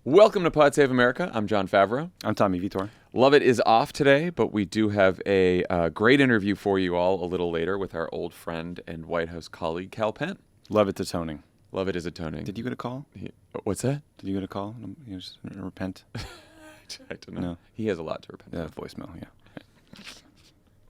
Welcome to Pod Save America. I'm Jon Favreau. I'm Tommy Vietor. Lovett is off today, but we do have a great interview for you all a little later with our old friend and White House colleague, Kal Penn. Lovett's atoning. Lovett is atoning. Did you get a call? What's that? Did you get a call? You just repent? I don't know. No. He has a lot to repent. Voicemail, yeah.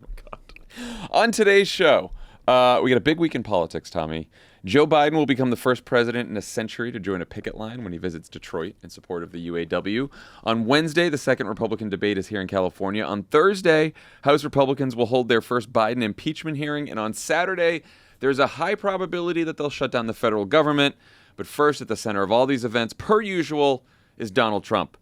Oh, God. On today's show, we got a big week in politics, Tommy. Joe Biden will become the first president in a century to join a picket line when he visits Detroit in support of the UAW. On Wednesday, the second Republican debate is here in California. On Thursday, House Republicans will hold their first Biden impeachment hearing. And on Saturday, there's a high probability that they'll shut down the federal government. But first, at the center of all these events, per usual, is Donald Trump.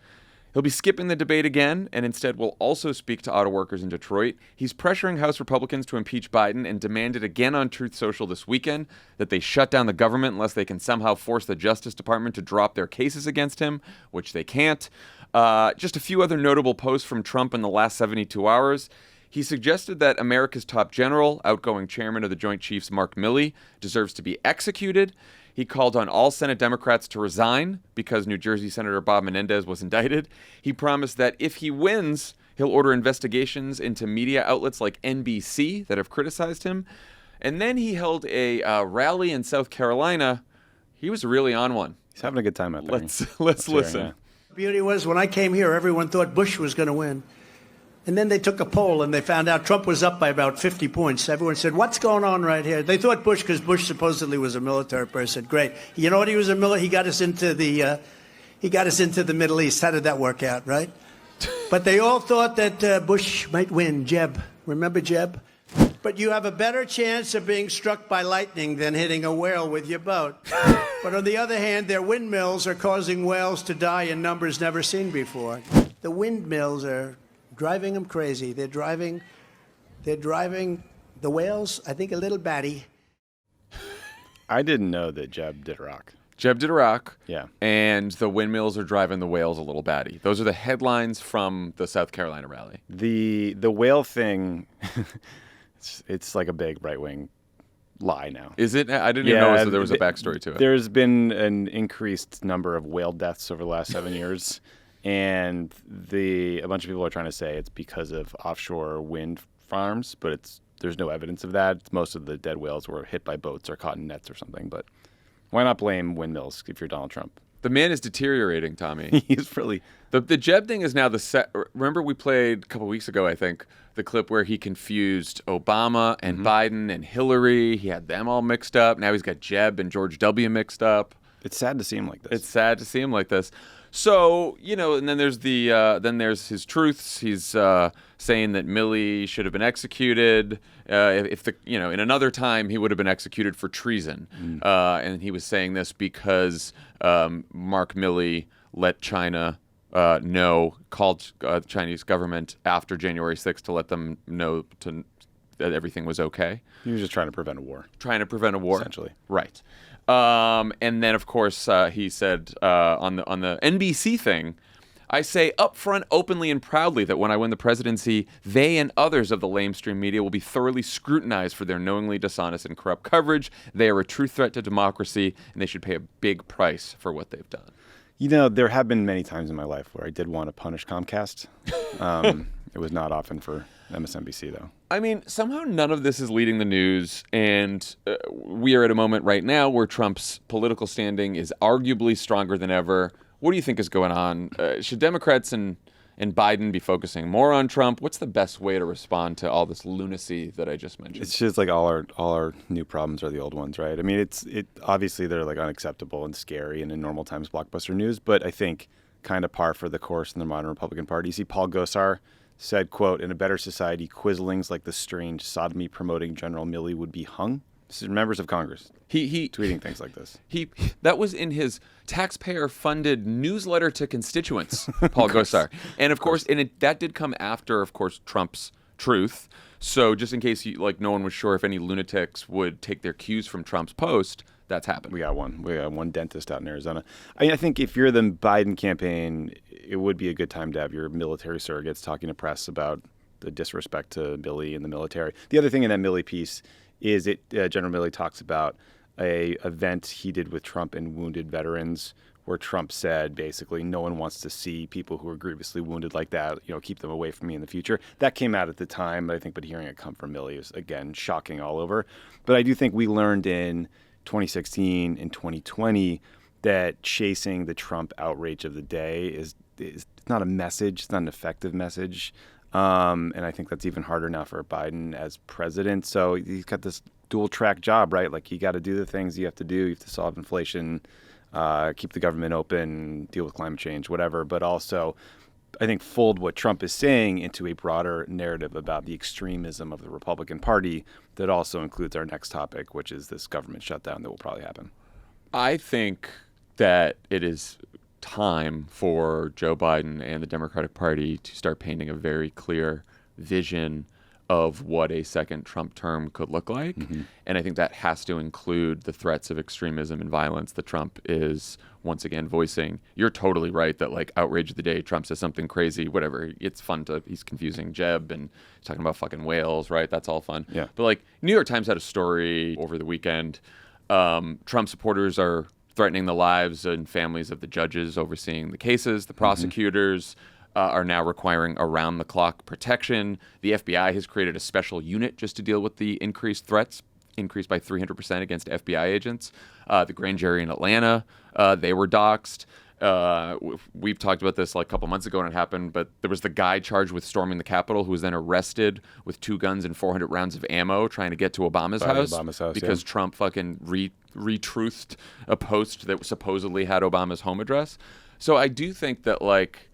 He'll be skipping the debate again, and instead will also speak to auto workers in Detroit. He's pressuring House Republicans to impeach Biden and demanded again on Truth Social this weekend that they shut down the government unless they can somehow force the Justice Department to drop their cases against him, which they can't. Just a few other notable posts from Trump in the last 72 hours. He suggested that America's top general, outgoing chairman of the Joint Chiefs, Mark Milley, deserves to be executed. He called on all Senate Democrats to resign because New Jersey Senator Bob Menendez was indicted. He promised that if he wins, he'll order investigations into media outlets like NBC that have criticized him. And then he held a rally in South Carolina. He was really on one. He's having a good time out there. Let's listen. Yeah. The beauty was when I came here, everyone thought Bush was going to win. And then they took a poll and they found out Trump was up by about 50 points. Everyone said, what's going on right here? They thought Bush, because Bush supposedly was a military person. Great. You know what? He was a military. He got us into the Middle East. How did that work out, right? But they all thought that Bush might win. Jeb. Remember Jeb? But you have a better chance of being struck by lightning than hitting a whale with your boat. But on the other hand, their windmills are causing whales to die in numbers never seen before. The windmills are driving them crazy. They're driving the whales, I think, a little batty. I didn't know that Jeb did Iraq. Jeb did Iraq. Yeah. And the windmills are driving the whales a little batty. Those are the headlines from the South Carolina rally. The whale thing, it's like a big right-wing lie now. Is it? I didn't even know there was a backstory to it. There's been an increased number of whale deaths over the last 7 years. And a bunch of people are trying to say it's because of offshore wind farms, but there's no evidence of that. Most of the dead whales were hit by boats or caught in nets or something. But why not blame windmills if you're Donald Trump? The man is deteriorating, Tommy. He's really... The Jeb thing is now remember we played a couple weeks ago, I think, the clip where he confused Obama and Biden and Hillary. He had them all mixed up. Now he's got Jeb and George W. mixed up. It's sad to see him like this. So, and then there's there's his truths. He's saying that Milley should have been executed. In another time he would have been executed for treason. And he was saying this because Mark Milley let China called the Chinese government after January 6th to let them know that everything was okay. He was just trying to prevent a war. Essentially. Right. And then, of course, he said on the NBC thing, I say upfront, openly, and proudly that when I win the presidency, they and others of the lamestream media will be thoroughly scrutinized for their knowingly dishonest and corrupt coverage. They are a true threat to democracy, and they should pay a big price for what they've done. There have been many times in my life where I did want to punish Comcast. It was not often for MSNBC, though. I mean, somehow none of this is leading the news, and we are at a moment right now where Trump's political standing is arguably stronger than ever. What do you think is going on? Should Democrats and Biden be focusing more on Trump? What's the best way to respond to all this lunacy that I just mentioned? It's just like all our new problems are the old ones, right? I mean, obviously they're like unacceptable and scary and in normal times blockbuster news, but I think kind of par for the course in the modern Republican Party. You see Paul Gosar said, quote, in a better society, quislings like the strange sodomy-promoting General Milley would be hung. This is members of Congress tweeting things like this. That was in his taxpayer-funded newsletter to constituents, Paul Gosar. And, of course, that did come after, of course, Trump's truth. So just in case no one was sure if any lunatics would take their cues from Trump's post, that's happened. We got one dentist out in Arizona. I think if you're the Biden campaign, it would be a good time to have your military surrogates talking to press about the disrespect to Milley and the military. The other thing in that Milley piece is General Milley talks about a event he did with Trump and wounded veterans where Trump said basically no one wants to see people who are grievously wounded like that, keep them away from me in the future. That came out at the time, but hearing it come from Milley is, again, shocking all over. But I do think we learned in 2016 and 2020 that chasing the Trump outrage of the day is not a message. It's not an effective message. And I think that's even harder now for Biden as president. So he's got this dual track job, right? Like you got to do the things you have to do. You have to solve inflation, keep the government open, deal with climate change, whatever. But also, I think, fold what Trump is saying into a broader narrative about the extremism of the Republican Party that also includes our next topic, which is this government shutdown that will probably happen. I think that it is time for Joe Biden and the Democratic Party to start painting a very clear vision of what a second Trump term could look like. Mm-hmm. And I think that has to include the threats of extremism and violence that Trump is once again voicing. You're totally right that like outrage of the day, Trump says something crazy, whatever. It's fun he's confusing Jeb and he's talking about fucking whales, right? That's all fun. Yeah. But like New York Times had a story over the weekend. Trump supporters are threatening the lives and families of the judges overseeing the cases. The prosecutors are now requiring around-the-clock protection. The FBI has created a special unit just to deal with the increased threats, increased by 300% against FBI agents. The grand jury in Atlanta, they were doxxed. We've talked about this like a couple months ago when it happened, but there was the guy charged with storming the Capitol who was then arrested with 2 guns and 400 rounds of ammo trying to get to Obama's house because Trump fucking retruthed a post that supposedly had Obama's home address. So I do think that like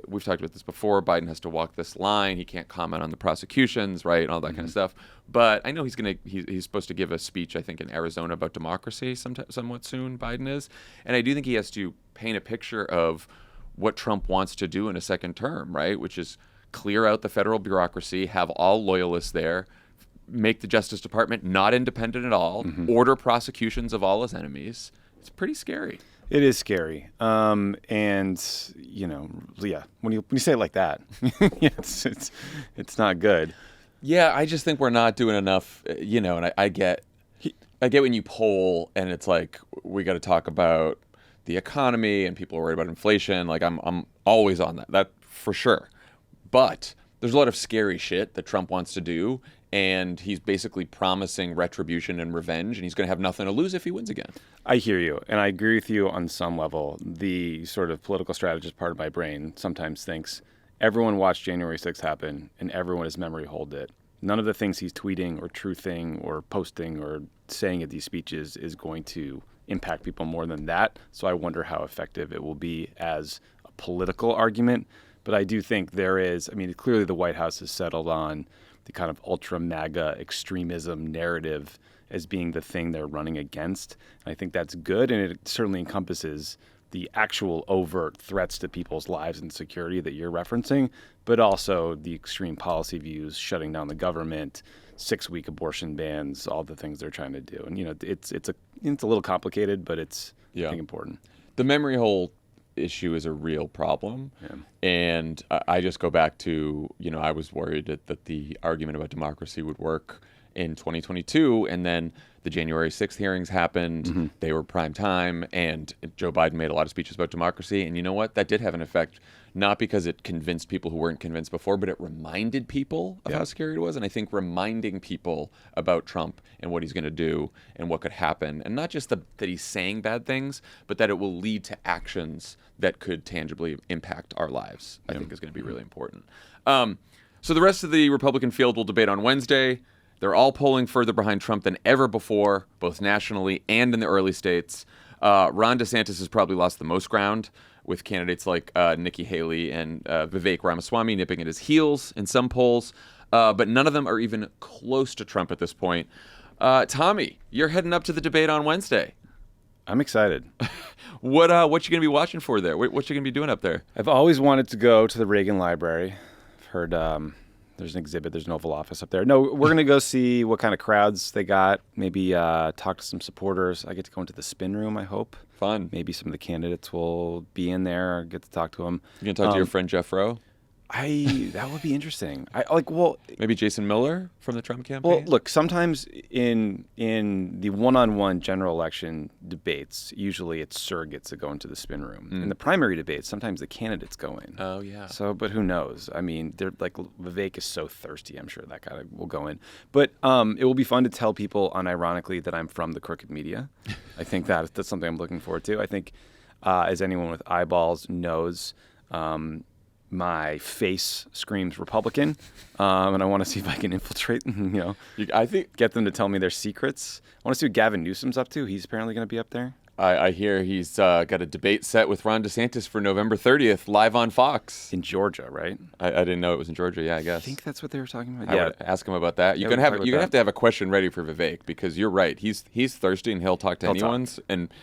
we've talked about this before. Biden has to walk this line. He can't comment on the prosecutions, right, and all that kind of stuff. But I know he's supposed to give a speech, I think, in Arizona about democracy somewhat soon. Biden is, and I do think he has to paint a picture of what Trump wants to do in a second term, right, which is clear out the federal bureaucracy, have all loyalists there, make the Justice Department not independent at all, order prosecutions of all his enemies. It's pretty scary. It is scary. And, when you say it like that, it's not good. Yeah, I just think we're not doing enough, and I get when you poll and it's like, we got to talk about the economy and people are worried about inflation. Like I'm always on that for sure. But there's a lot of scary shit that Trump wants to do. And he's basically promising retribution and revenge, and he's going to have nothing to lose if he wins again. I hear you, and I agree with you on some level. The sort of political strategist part of my brain sometimes thinks everyone watched January 6th happen, and everyone has memory hold it. None of the things he's tweeting or truthing or posting or saying at these speeches is going to impact people more than that. So I wonder how effective it will be as a political argument. But I do think there is, clearly the White House has settled on the kind of ultra MAGA extremism narrative as being the thing they're running against. And I think that's good, and it certainly encompasses the actual overt threats to people's lives and security that you're referencing, but also the extreme policy views, shutting down the government, 6-week abortion bans, all the things they're trying to do. And it's a little complicated, but it's I think important. The memory hole issue is a real problem. Yeah. And I just go back to, I was worried that the argument about democracy would work in 2022, and then the January 6th hearings happened. They were prime time, and Joe Biden made a lot of speeches about democracy. And you know what? That did have an effect, not because it convinced people who weren't convinced before, but it reminded people of how scary it was. And I think reminding people about Trump and what he's going to do and what could happen, and not just that he's saying bad things, but that it will lead to actions that could tangibly impact our lives, I think is going to be really important. So the rest of the Republican field will debate on Wednesday. They're all polling further behind Trump than ever before, both nationally and in the early states. Ron DeSantis has probably lost the most ground, with candidates like Nikki Haley and Vivek Ramaswamy nipping at his heels in some polls. But none of them are even close to Trump at this point. Tommy, you're heading up to the debate on Wednesday. I'm excited. What you going to be watching for there? What you going to be doing up there? I've always wanted to go to the Reagan Library. I've heard there's an exhibit, there's an Oval Office up there. No, we're going to go see what kind of crowds they got, maybe talk to some supporters. I get to go into the spin room, I hope. Fun. Maybe some of the candidates will be in there. I get to talk to them. You going to talk to your friend Jeff Rowe? That would be interesting. Maybe Jason Miller from the Trump campaign? Well, look, sometimes in the one-on-one general election debates, usually it's surrogates that go into the spin room. In the primary debates, sometimes the candidates go in. Oh, yeah. So, but who knows? I mean, they're like, Vivek is so thirsty. I'm sure that guy will go in. But it will be fun to tell people unironically that I'm from the crooked media. I think that's something I'm looking forward to. I think, as anyone with eyeballs knows, my face screams Republican, and I want to see if I can infiltrate and, I think get them to tell me their secrets. I want to see what Gavin Newsom's up to. He's apparently going to be up there. I hear he's got a debate set with Ron DeSantis for November 30th, live on Fox. In Georgia, right? I didn't know it was in Georgia. Yeah, I guess. I think that's what they were talking about. I would ask him about that. You're gonna have to have a question ready for Vivek, because you're right. He's thirsty and he'll talk to anyone's and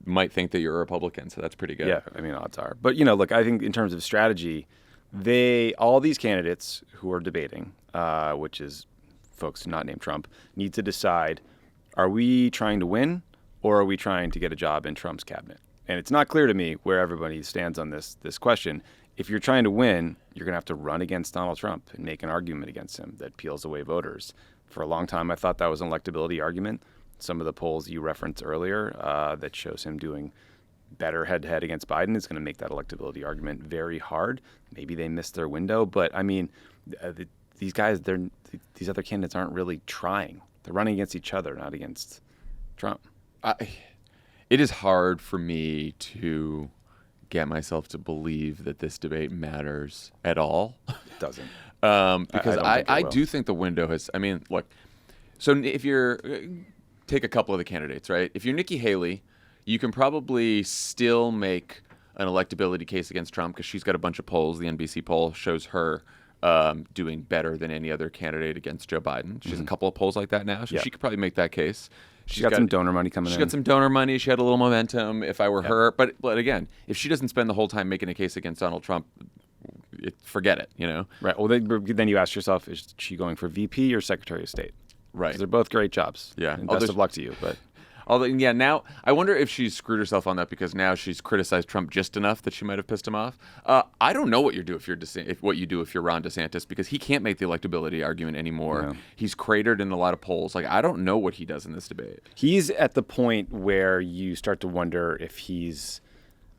might think that you're a Republican. So that's pretty good. Yeah, I mean, odds are. But look, I think in terms of strategy, all these candidates who are debating, which is folks not named Trump, need to decide: are we trying to win, or are we trying to get a job in Trump's cabinet? And it's not clear to me where everybody stands on this question. If you're trying to win, you're going to have to run against Donald Trump and make an argument against him that peels away voters. For a long time, I thought that was an electability argument. Some of the polls you referenced earlier that shows him doing better head-to-head against Biden is going to make that electability argument very hard. Maybe they missed their window, but I mean, these guys, these other candidates aren't really trying. They're running against each other, not against Trump. It is hard for me to get myself to believe that this debate matters at all. It doesn't. Because I do think the window has. I mean, look. So if you're take a couple of the candidates, right? If you're Nikki Haley, you can probably still make an electability case against Trump because she's got a bunch of polls. The NBC poll shows her doing better than any other candidate against Joe Biden. She has a couple of polls like that now, so she could probably make that case. She's got some donor money coming in. She's got some donor money. She had a little momentum if I were her. But again, if she doesn't spend the whole time making a case against Donald Trump, forget it, Right. Well, then you ask yourself, is she going for VP or Secretary of State? Right. 'Cause they're both great jobs. Yeah. And best of luck to you. But although, now I wonder if she's screwed herself on that because now she's criticized Trump just enough that she might have pissed him off. I don't know what you do if you're what you do if you're Ron DeSantis, because he can't make the electability argument anymore. No. He's cratered in a lot of polls. Like, I don't know what he does in this debate. He's at the point where you start to wonder if he's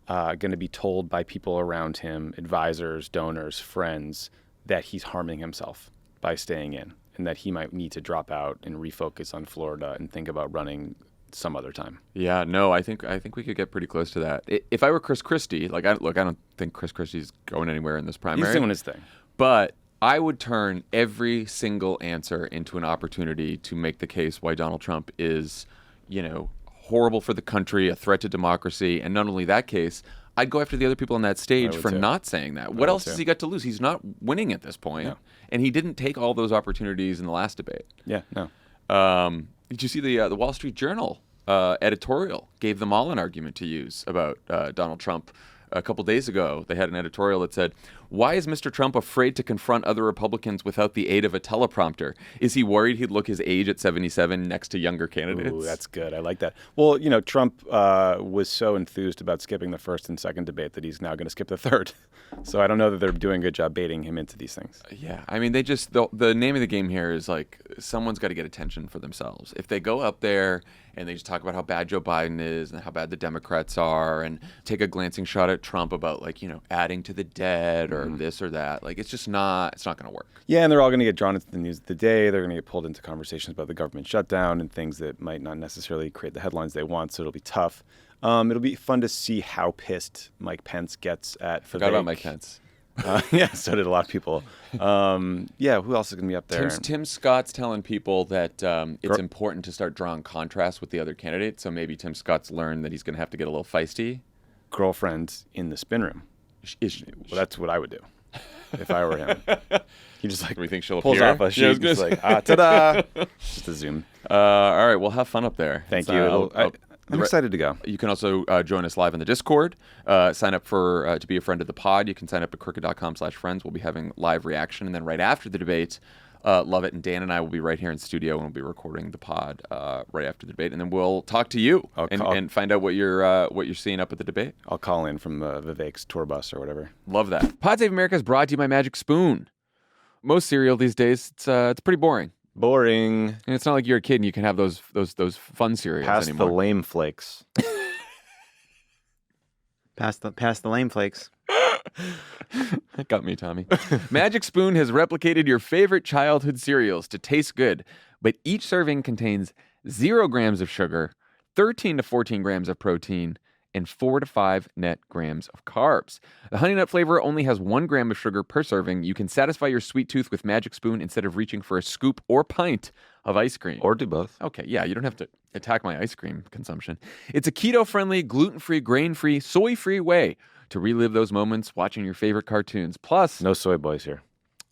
going to be told by people around him, advisors, donors, friends, that he's harming himself by staying in, and that he might need to drop out and refocus on Florida and think about running some other time. Yeah, no, I think we could get pretty close to that. If I were Chris Christie, I don't think Chris Christie's going anywhere in this primary. He's doing his thing. But I would turn every single answer into an opportunity to make the case why Donald Trump is, horrible for the country, a threat to democracy, and not only that case, I'd go after the other people on that stage for not saying that. What else has he got to lose? He's not winning at this point, and he didn't take all those opportunities in the last debate. Yeah, no. Did you see the Wall Street Journal editorial gave them all an argument to use about Donald Trump? A couple days ago, they had an editorial that said, "Why is Mr. Trump afraid to confront other Republicans without the aid of a teleprompter? Is he worried he'd look his age at 77 next to younger candidates?" Ooh, that's good. I like that. Well, Trump was so enthused about skipping the first and second debate that he's now going to skip the third. So I don't know that they're doing a good job baiting him into these things. Yeah, I mean, the name of the game here is someone's got to get attention for themselves. If they go up there and they just talk about how bad Joe Biden is and how bad the Democrats are and take a glancing shot at Trump about adding to the debt or this or that, it's not going to work. Yeah, and they're all going to get drawn into the news of the day. They're going to get pulled into conversations about the government shutdown and things that might not necessarily create the headlines they want, so it'll be tough. It'll be fun to see how pissed Mike Pence gets at Vivek. Forgot about Mike Pence. Yeah, so did a lot of people. Who else is going to be up there? Tim Scott's telling people that it's important to start drawing contrast with the other candidates. So maybe Tim Scott's learned that he's going to have to get a little feisty. Girlfriend in the spin room. Well, that's what I would do if I were him. He just we think she'll pulls appear? off a sheet. Just ta-da! Just a zoom. All right, well, have fun up there. Thank you. I'm excited to go. You can also join us live in the Discord. Sign up to be a friend of the pod. You can sign up at crooked.com/friends. We'll be having live reaction. And then right after the debate, Lovett and Dan and I will be right here in studio, and we'll be recording the pod right after the debate, and then we'll talk to you and find out what you're seeing up at the debate. I'll call in from Vivek's tour bus or whatever. Love that. Pod Save America is brought to you by Magic Spoon. Most cereal these days, it's pretty boring. Boring. And it's not like you're a kid and you can have those fun cereals Pass anymore. the lame flakes. Pass the lame flakes. That got me, Tommy. Magic Spoon has replicated your favorite childhood cereals to taste good, but each serving contains 0 grams of sugar, 13 to 14 grams of protein, and 4 to 5 net grams of carbs. The Honey Nut flavor only has 1 gram of sugar per serving. You can satisfy your sweet tooth with Magic Spoon instead of reaching for a scoop or pint of ice cream. Or do both. Okay, yeah, you don't have to attack my ice cream consumption. It's a keto-friendly, gluten-free, grain-free, soy-free way to relive those moments watching your favorite cartoons. Plus, No soy boys here.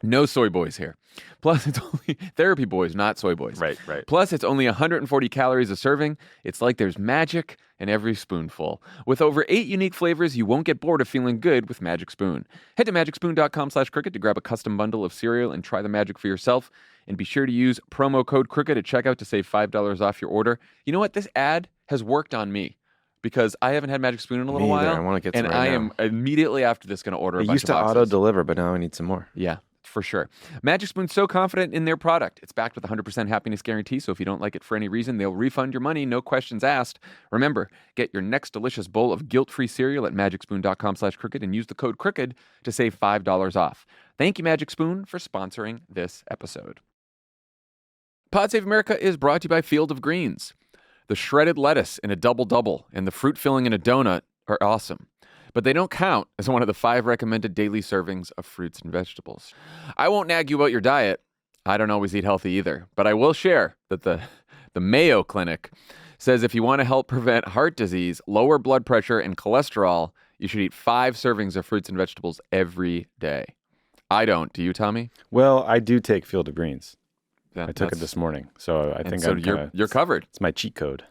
no soy boys here. Plus, it's only therapy boys, not soy boys. Right. Plus, it's only 140 calories a serving. It's like there's magic in every spoonful. With over 8 unique flavors, you won't get bored of feeling good with Magic Spoon. Head to magicspoon.com/crooked to grab a custom bundle of cereal and try the magic for yourself. And be sure to use promo code crooked at checkout to save $5 off your order. You know what? This ad has worked on me because I haven't had Magic Spoon in a little Me either. while. I wanna get some and right I now. am immediately after this going to order a It bunch used of to boxes. auto-deliver, but now I need some more. Yeah, for sure. Magic Spoon's so confident in their product. It's backed with a 100% happiness guarantee, so if you don't like it for any reason, they'll refund your money, no questions asked. Remember, get your next delicious bowl of guilt-free cereal at magicspoon.com/crooked and use the code crooked to save $5 off. Thank you, Magic Spoon, for sponsoring this episode. Pod Save America is brought to you by Field of Greens. The shredded lettuce in a double-double and the fruit filling in a donut are awesome, but they don't count as one of the 5 recommended daily servings of fruits and vegetables. I won't nag you about your diet. I don't always eat healthy either, but I will share that the Mayo Clinic says if you want to help prevent heart disease, lower blood pressure, and cholesterol, you should eat 5 servings of fruits and vegetables every day. I don't. Do you, Tommy? Well, I do take Field of Greens. Yeah, I took it this morning, so I think you're covered. It's my cheat code.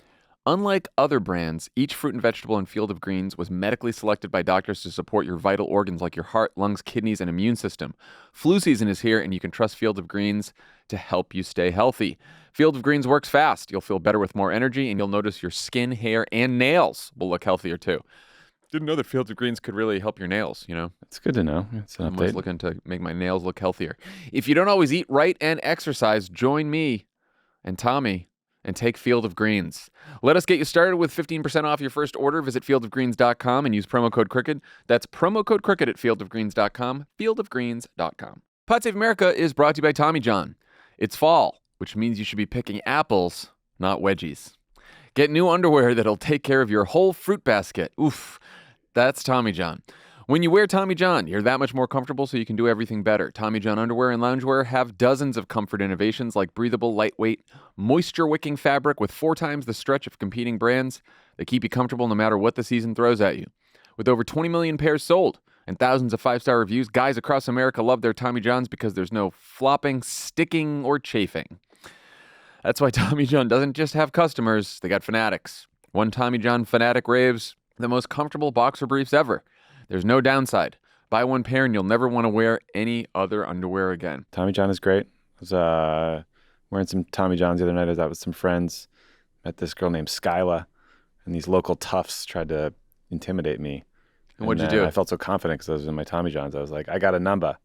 Unlike other brands, each fruit and vegetable in Field of Greens was medically selected by doctors to support your vital organs like your heart, lungs, kidneys, and immune system. Flu season is here, and you can trust Field of Greens to help you stay healthy. Field of Greens works fast. You'll feel better with more energy, and you'll notice your skin, hair, and nails will look healthier too. Didn't know that Field of Greens could really help your nails, you know? It's good to know. It's an I'm always update. looking to make my nails look healthier. If you don't always eat right and exercise, join me and Tommy and take Field of Greens. Let us get you started with 15% off your first order. Visit fieldofgreens.com and use promo code crooked. That's promo code crooked at fieldofgreens.com, fieldofgreens.com. Pod Save America is brought to you by Tommy John. It's fall, which means you should be picking apples, not wedgies. Get new underwear that'll take care of your whole fruit basket. Oof, that's Tommy John. When you wear Tommy John, you're that much more comfortable, so you can do everything better. Tommy John underwear and loungewear have dozens of comfort innovations like breathable, lightweight, moisture-wicking fabric with 4 times the stretch of competing brands that keep you comfortable no matter what the season throws at you. With over 20 million pairs sold and thousands of 5-star reviews, guys across America love their Tommy Johns because there's no flopping, sticking, or chafing. That's why Tommy John doesn't just have customers, they got fanatics. One Tommy John fanatic raves, the most comfortable boxer briefs ever. There's no downside. Buy one pair and you'll never want to wear any other underwear again. Tommy John is great. I was wearing some Tommy Johns the other night. I was out with some friends. Met this girl named Skyla, and these local toughs tried to intimidate me. And what'd you do? I felt so confident because I was in my Tommy Johns. I was like, I got a number.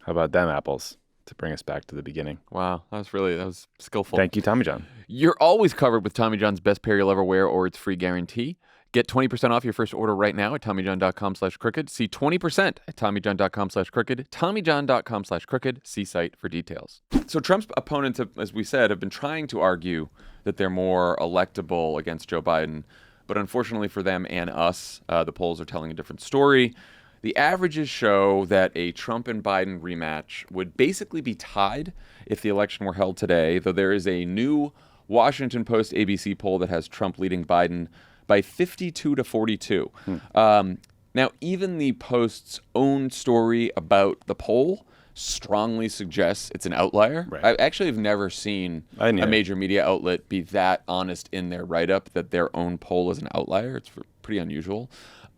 How about them apples? To bring us back to the beginning. Wow, that was skillful. Thank you, Tommy John. You're always covered with Tommy John's best pair you'll ever wear or its free guarantee. Get 20% off your first order right now at TommyJohn.com/crooked. See 20% at TommyJohn.com/crooked. TommyJohn.com/crooked. See site for details. So Trump's opponents, have, as we said, have been trying to argue that they're more electable against Joe Biden. But unfortunately for them and us, the polls are telling a different story. The averages show that a Trump and Biden rematch would basically be tied if the election were held today, though there is a new Washington Post ABC poll that has Trump leading Biden by 52 to 42. Now, even the Post's own story about the poll strongly suggests it's an outlier. Right. I actually have never seen a major media outlet be that honest in their write-up that their own poll is an outlier. It's pretty unusual.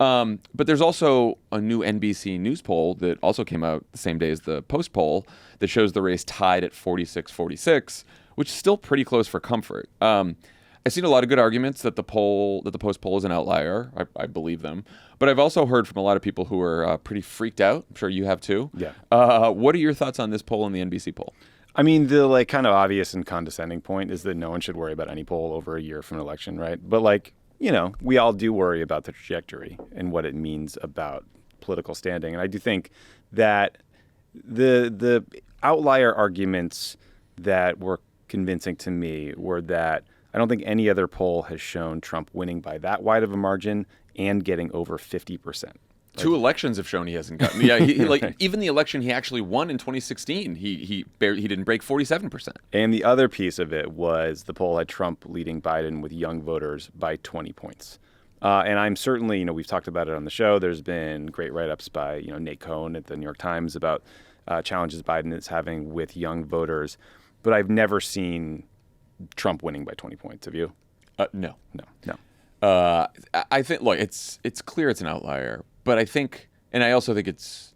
But there's also a new NBC News poll that also came out the same day as the Post poll that shows the race tied at 46-46, which is still pretty close for comfort. I've seen a lot of good arguments that the Post poll is an outlier. I believe them. But I've also heard from a lot of people who are pretty freaked out. I'm sure you have too. Yeah. What are your thoughts on this poll and the NBC poll? I mean, the kind of obvious and condescending point is that no one should worry about any poll over a year from an election, right? But we all do worry about the trajectory and what it means about political standing. And I do think that the outlier arguments that were convincing to me were that I don't think any other poll has shown Trump winning by that wide of a margin and getting over 50%. Two elections have shown he hasn't gotten. Yeah, even the election he actually won in 2016, he didn't break 47%. And the other piece of it was the poll had Trump leading Biden with young voters by 20 points. And I'm certainly, we've talked about it on the show. There's been great write-ups by, Nate Cohn at the New York Times about challenges Biden is having with young voters. But I've never seen Trump winning by 20 points. Have you? No. I think, look, it's clear it's an outlier. But I think, and I also think it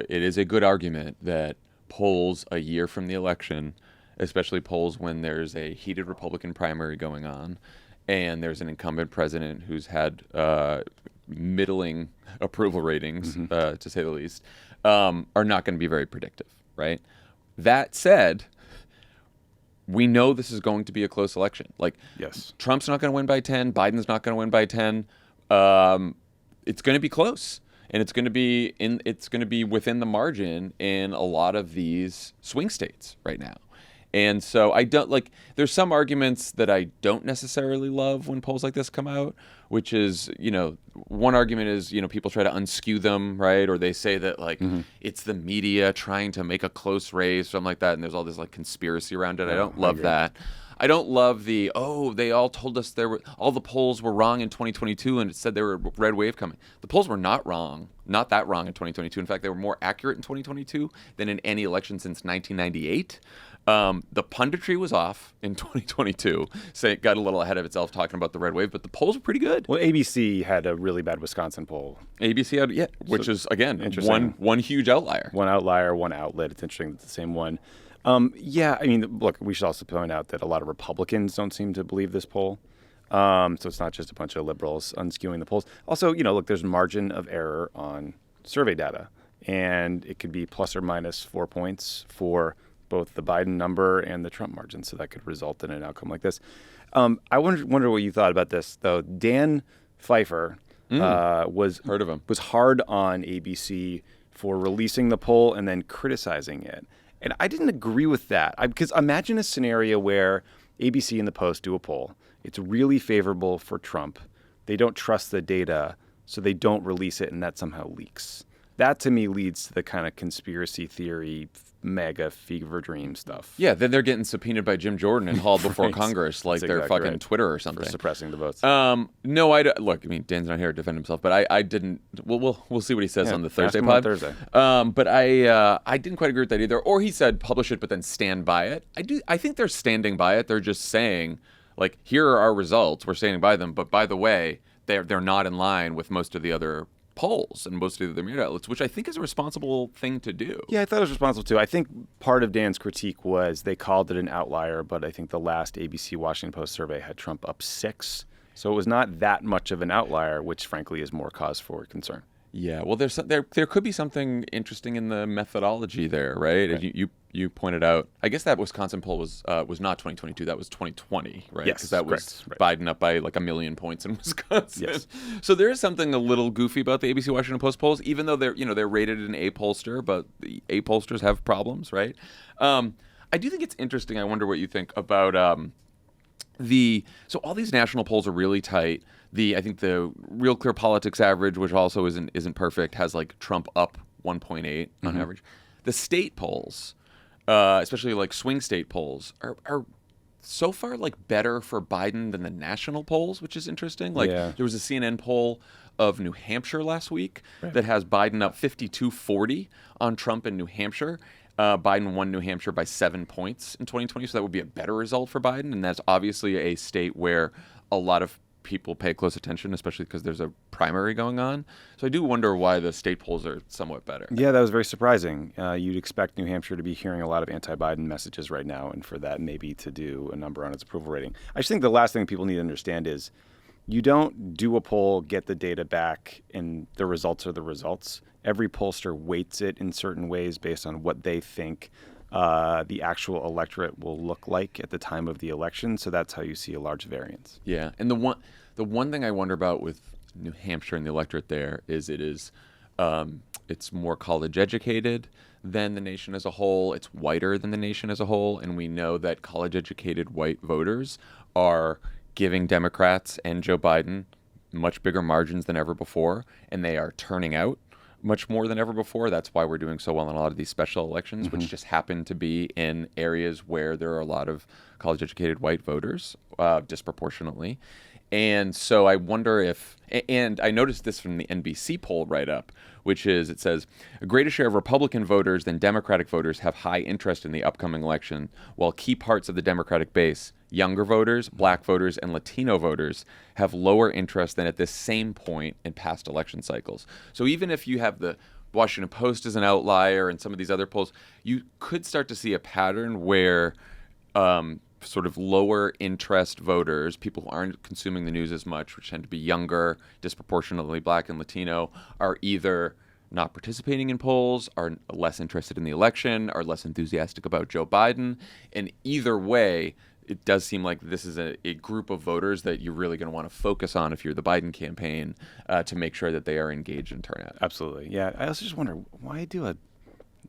is a good argument that polls a year from the election, especially polls when there's a heated Republican primary going on, and there's an incumbent president who's had middling approval ratings, to say the least, are not going to be very predictive, right? That said, we know this is going to be a close election. Yes. Trump's not going to win by 10. Biden's not going to win by 10. It's going to be close, and it's going to be within the margin in a lot of these swing states right now. And so there's some arguments that I don't necessarily love when polls like this come out, which is, one argument is, people try to unskew them, right? Or they say that it's the media trying to make a close race, something like that. And there's all this conspiracy around it. I don't love that. I don't love they all told us all the polls were wrong in 2022 and it said there were a red wave coming. The polls were not that wrong in 2022. In fact, they were more accurate in 2022 than in any election since 1998. The punditry was off in 2022, so it got a little ahead of itself talking about the red wave, but the polls were pretty good. Well, ABC had a really bad Wisconsin poll. ABC had, which is, again, one huge outlier. One outlier, one outlet. It's interesting it's the same one. Look, we should also point out that a lot of Republicans don't seem to believe this poll. So it's not just a bunch of liberals unskewing the polls. Also, look, there's margin of error on survey data, and it could be plus or minus 4 points for both the Biden number and the Trump margin. So that could result in an outcome like this. I wonder what you thought about this, though. Dan Pfeiffer was hard on ABC for releasing the poll and then criticizing it. And I didn't agree with that. Because imagine a scenario where ABC and the Post do a poll. It's really favorable for Trump. They don't trust the data, so they don't release it, and that somehow leaks. That, to me, leads to the kind of conspiracy theory, mega fever dream stuff. Yeah, then they're getting subpoenaed by Jim Jordan and hauled before Right. Congress like That's they're exactly fucking right. Twitter or something. For suppressing the votes. No, look, Dan's not here to defend himself, but I didn't. We'll see what he says on the Thursday ask him on pod. Thursday. But I didn't quite agree with that either. Or he said publish it, but then stand by it. I think they're standing by it. They're just saying, here are our results. We're standing by them. But by the way, they're not in line with most of the other polls and most of the media outlets, which I think is a responsible thing to do. Yeah, I thought it was responsible too. I think part of Dan's critique was they called it an outlier, but I think the last ABC Washington Post survey had Trump up 6. So it was not that much of an outlier, which frankly is more cause for concern. Yeah, well, there could be something interesting in the methodology there, right? Right. You pointed out. I guess that Wisconsin poll was not 2022. That was 2020, right? Yes, because that was correct. Biden up by like 1 million points in Wisconsin. Yes. So there is something a little goofy about the ABC Washington Post polls, even though they're rated an A pollster, but the A pollsters have problems, right? I do think it's interesting. I wonder what you think about so all these national polls are really tight. I think the Real Clear Politics average, which also isn't perfect, has like Trump up 1.8 on average. The state polls, especially like swing state polls, are so far like better for Biden than the national polls, which is interesting. There was a CNN poll of New Hampshire last week that has Biden up 52-40 on Trump in New Hampshire. Biden won New Hampshire by 7 points in 2020, so that would be a better result for Biden. And that's obviously a state where a lot of people pay close attention, especially because there's a primary going on. So I do wonder why the state polls are somewhat better. Yeah, that was very surprising. You'd expect New Hampshire to be hearing a lot of anti-Biden messages right now, and for that maybe to do a number on its approval rating. I just think the last thing people need to understand is you don't do a poll, get the data back, and the results are the results. Every pollster weights it in certain ways based on what they think the actual electorate will look like at the time of the election. So that's how you see a large variance. Yeah, and the one thing I wonder about with New Hampshire and the electorate there is it's more college educated than the nation as a whole. It's whiter than the nation as a whole, and we know that college educated white voters are giving Democrats and Joe Biden much bigger margins than ever before, and they are turning out much more than ever before. That's why we're doing so well in a lot of these special elections, which just happen to be in areas where there are a lot of college-educated white voters, disproportionately. And so I wonder if, and I noticed this from the NBC poll write-up, which is, it says, a greater share of Republican voters than Democratic voters have high interest in the upcoming election, while key parts of the Democratic base, younger voters, black voters, and Latino voters, have lower interest than at this same point in past election cycles. So even if you have the Washington Post as an outlier and some of these other polls, you could start to see a pattern where sort of lower interest voters, people who aren't consuming the news as much, which tend to be younger, disproportionately black and Latino, are either not participating in polls, are less interested in the election, are less enthusiastic about Joe Biden. And either way, it does seem like this is a group of voters that you're really going to want to focus on if you're the Biden campaign to make sure that they are engaged in turnout. Absolutely. Yeah. I also just wonder, why do a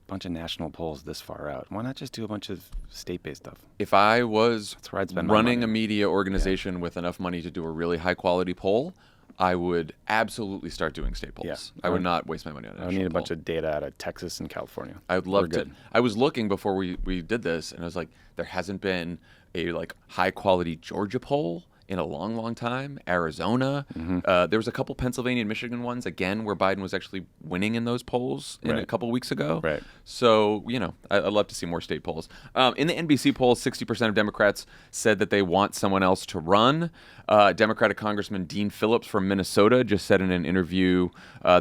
bunch of national polls this far out? Why not just do a bunch of state-based stuff? If I was That's where I'd spend my running money. a media organization with enough money to do a really high-quality poll, I would absolutely start doing state polls. Yeah. I would not waste my money on a I national need a poll. bunch of data out of Texas and California. I would love We're to. good. I was looking before we did this, and I was like, there hasn't been a high-quality Georgia poll in a long, long time. Arizona. There was a couple Pennsylvania and Michigan ones, again, where Biden was actually winning in those polls a Right. couple weeks ago. Right. So, I'd love to see more state polls. In the NBC poll, 60% of Democrats said that they want someone else to run. Democratic Congressman Dean Phillips from Minnesota just said in an interview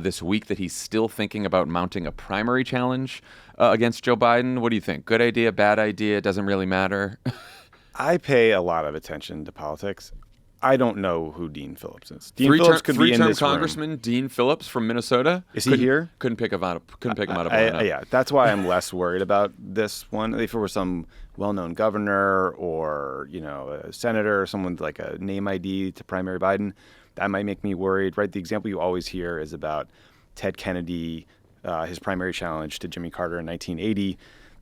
this week that he's still thinking about mounting a primary challenge against Joe Biden. What do you think? Good idea, bad idea? Doesn't really matter? I pay a lot of attention to politics. I don't know who Dean Phillips is. Dean Phillips could be in Three-term this room. Congressman Dean Phillips from Minnesota. Is he here? Couldn't pick him out of a lineup. Yeah, that's why I'm less worried about this one. If it were some well-known governor or a senator or someone with like a name ID to primary Biden, that might make me worried. Right? The example you always hear is about Ted Kennedy, his primary challenge to Jimmy Carter in 1980.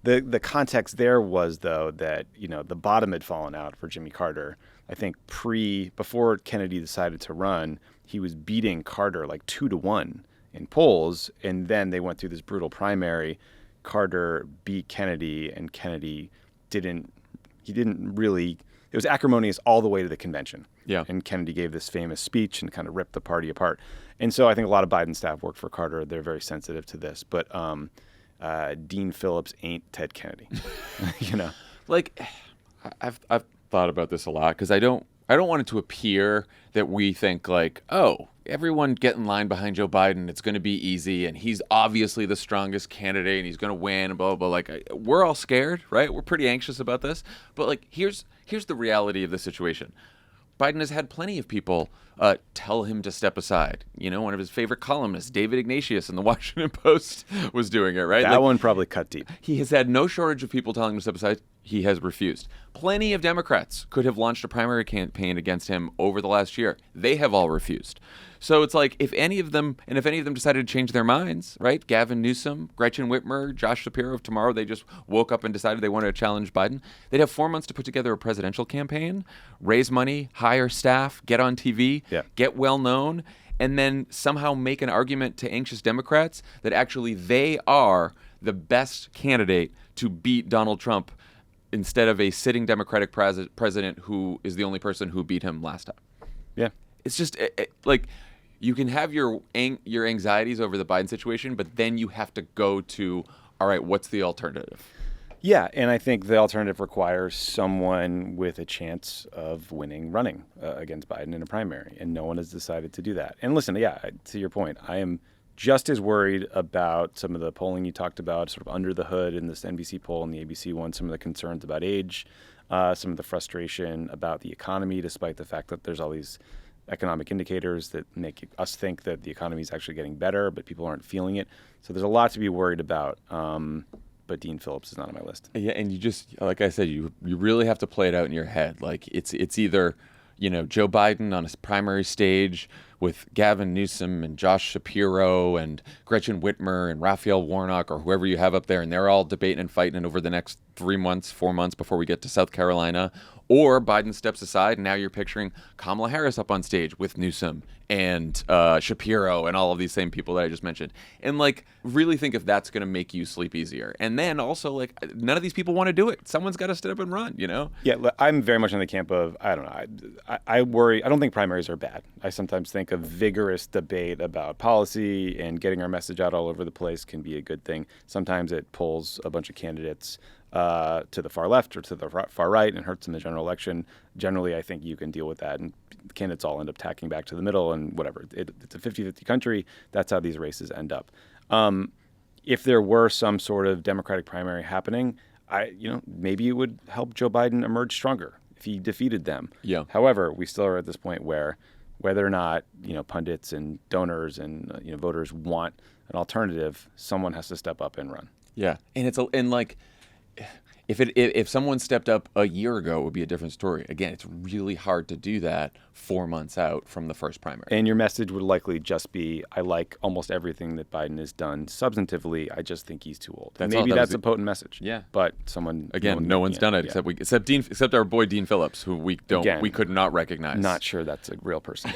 The context there was, though, that the bottom had fallen out for Jimmy Carter. I think before Kennedy decided to run, he was beating Carter like 2-1 in polls, and then they went through this brutal primary. Carter beat Kennedy, and Kennedy didn't really. It was acrimonious all the way to the convention. Yeah. And Kennedy gave this famous speech and kind of ripped the party apart. And so I think a lot of Biden staff worked for Carter. They're very sensitive to this, but Dean Phillips ain't Ted Kennedy. I've thought about this a lot because I don't want it to appear that we think everyone get in line behind Joe Biden. It's going to be easy, and he's obviously the strongest candidate, and he's going to win. And blah blah blah. We're all scared, right? We're pretty anxious about this. But here's the reality of the situation. Biden has had plenty of people tell him to step aside. One of his favorite columnists, David Ignatius in the Washington Post, was doing it, right? That one probably cut deep. He has had no shortage of people telling him to step aside. He has refused. Plenty of Democrats could have launched a primary campaign against him over the last year. They have all refused. So it's if any of them decided to change their minds, right? Gavin Newsom, Gretchen Whitmer, Josh Shapiro of tomorrow, they just woke up and decided they wanted to challenge Biden. They'd have 4 months to put together a presidential campaign, raise money, hire staff, get on TV, get well known, and then somehow make an argument to anxious Democrats that actually they are the best candidate to beat Donald Trump instead of a sitting Democratic president who is the only person who beat him last time. Yeah. It's just you can have your anxieties over the Biden situation, but then you have to go to, all right, what's the alternative? Yeah, and I think the alternative requires someone with a chance of winning running against Biden in a primary, and no one has decided to do that. And listen, yeah, to your point, I am just as worried about some of the polling you talked about, sort of under the hood in this NBC poll and the ABC one, some of the concerns about age, some of the frustration about the economy, despite the fact that there's all these economic indicators that make us think that the economy is actually getting better, but people aren't feeling it. So there's a lot to be worried about. But Dean Phillips is not on my list. Yeah, and you just, like I said, you really have to play it out in your head. Like it's either, Joe Biden on his primary stage with Gavin Newsom and Josh Shapiro and Gretchen Whitmer and Raphael Warnock or whoever you have up there, and they're all debating and fighting over the next 4 months before we get to South Carolina. Or Biden steps aside, and now you're picturing Kamala Harris up on stage with Newsom and Shapiro and all of these same people that I just mentioned. And, really think if that's going to make you sleep easier. And then also, none of these people want to do it. Someone's got to step up and run, Yeah, I'm very much in the camp of, I don't know, I worry. I don't think primaries are bad. I sometimes think a vigorous debate about policy and getting our message out all over the place can be a good thing. Sometimes it pulls a bunch of candidates to the far left or to the far right and hurts in the general election. Generally, I think you can deal with that, and candidates all end up tacking back to the middle and whatever. It's a 50-50 country. That's how these races end up. If there were some sort of Democratic primary happening, maybe it would help Joe Biden emerge stronger if he defeated them. Yeah. However, we still are at this point where whether or not pundits and donors and voters want an alternative, someone has to step up and run. Yeah, and if someone stepped up a year ago, it would be a different story. Again, it's really hard to do that 4 months out from the first primary. And your message would likely just be, I like almost everything that Biden has done substantively. I just think he's too old. Maybe that's a potent message. Yeah. But no one's done it except our boy Dean Phillips, who we could not recognize. Not sure that's a real person.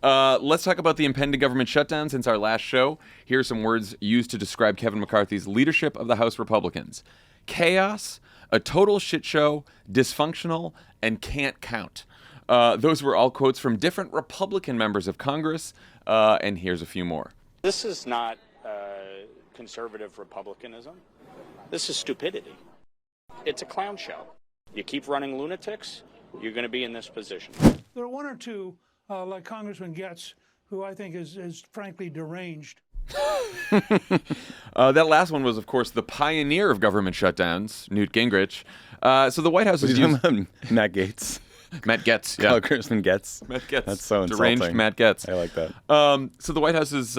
Let's talk about the impending government shutdown since our last show. Here are some words used to describe Kevin McCarthy's leadership of the House Republicans: chaos, a total shit show, dysfunctional, and can't count. Those were all quotes from different Republican members of Congress, and here's a few more. This is not conservative republicanism. This is stupidity. It's a clown show. You keep running lunatics, you're going to be in this position. There are one or two, like Congressman Getz, who I think is frankly deranged. That last one was, of course, the pioneer of government shutdowns, Newt Gingrich. So the White House is using Matt Gaetz. Matt Getz, yeah. Congressman Getz. Matt Getz. That's so insulting. Deranged Matt Getz. I like that. So the White House is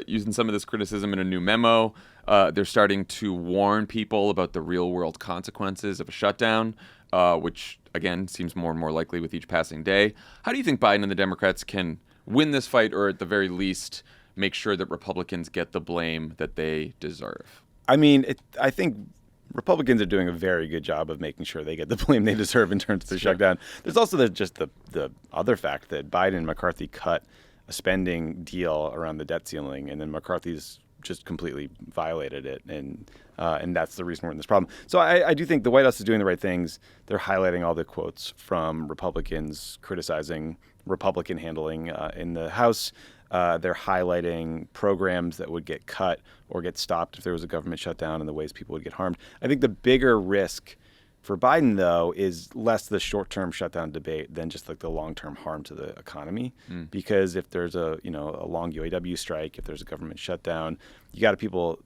using some of this criticism in a new memo. They're starting to warn people about the real-world consequences of a shutdown, which, again, seems more and more likely with each passing day. How do you think Biden and the Democrats can win this fight, or at the very least make sure that Republicans get the blame that they deserve? I mean, I think Republicans are doing a very good job of making sure they get the blame they deserve in terms of the shutdown. There's also the other fact that Biden and McCarthy cut a spending deal around the debt ceiling, and then McCarthy's just completely violated it, and that's the reason we're in this problem. So I do think the White House is doing the right things. They're highlighting all the quotes from Republicans criticizing Republican handling in the House. They're highlighting programs that would get cut or get stopped if there was a government shutdown and the ways people would get harmed. I think the bigger risk for Biden, though, is less the short-term shutdown debate than just the long-term harm to the economy. Because if there's a long UAW strike, if there's a government shutdown, you got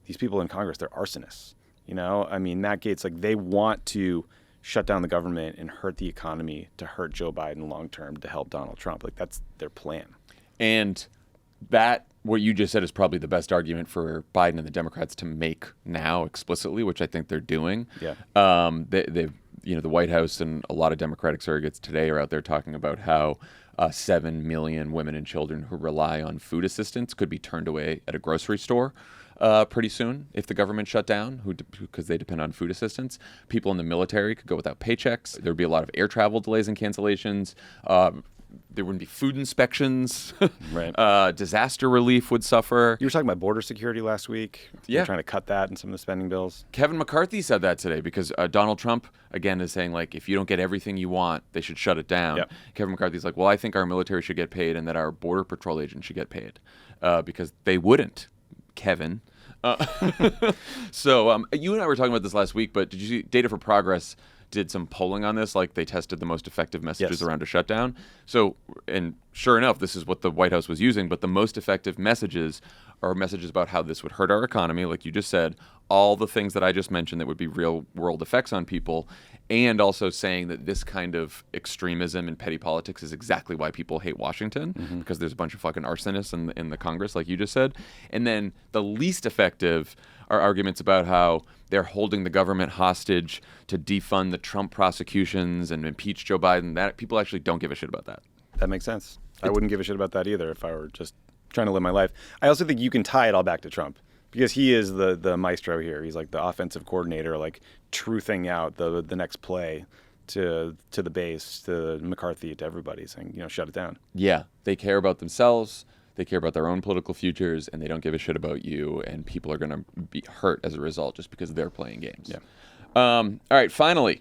these people in Congress, they're arsonists. I mean, Matt Gaetz, they want to shut down the government and hurt the economy to hurt Joe Biden long-term to help Donald Trump. That's their plan. And that, what you just said, is probably the best argument for Biden and the Democrats to make now explicitly, which I think they're doing. Yeah. The White House and a lot of Democratic surrogates today are out there talking about how 7 million women and children who rely on food assistance could be turned away at a grocery store pretty soon if the government shut down, because they depend on food assistance. People in the military could go without paychecks. There would be a lot of air travel delays and cancellations. There wouldn't be food inspections. Right. Disaster relief would suffer. You were talking about border security last week. Yeah. You're trying to cut that in some of the spending bills. Kevin McCarthy said that today because Donald Trump, again, is saying, if you don't get everything you want, they should shut it down. Yep. Kevin McCarthy's like, well, I think our military should get paid and that our Border Patrol agents should get paid because they wouldn't Kevin. So you and I were talking about this last week, but did you see Data for Progress did some polling on this? Like they tested the most effective messages around a shutdown. So, and sure enough, this is what the White House was using, but the most effective messages are messages about how this would hurt our economy, like you just said, all the things that I just mentioned that would be real world effects on people, and also saying that this kind of extremism and petty politics is exactly why people hate Washington, because there's a bunch of fucking arsonists in the Congress, like you just said. And then the least effective are arguments about how they're holding the government hostage to defund the Trump prosecutions and impeach Joe Biden. That people actually don't give a shit about that. That makes sense. I wouldn't give a shit about that either if I were just trying to live my life. I also think you can tie it all back to Trump because he is the maestro here. He's like the offensive coordinator, like truthing out the next play to the base, to McCarthy, to everybody, saying, shut it down. Yeah, they care about themselves. They care about their own political futures, and they don't give a shit about you, and people are going to be hurt as a result just because they're playing games. Yeah. All right, finally,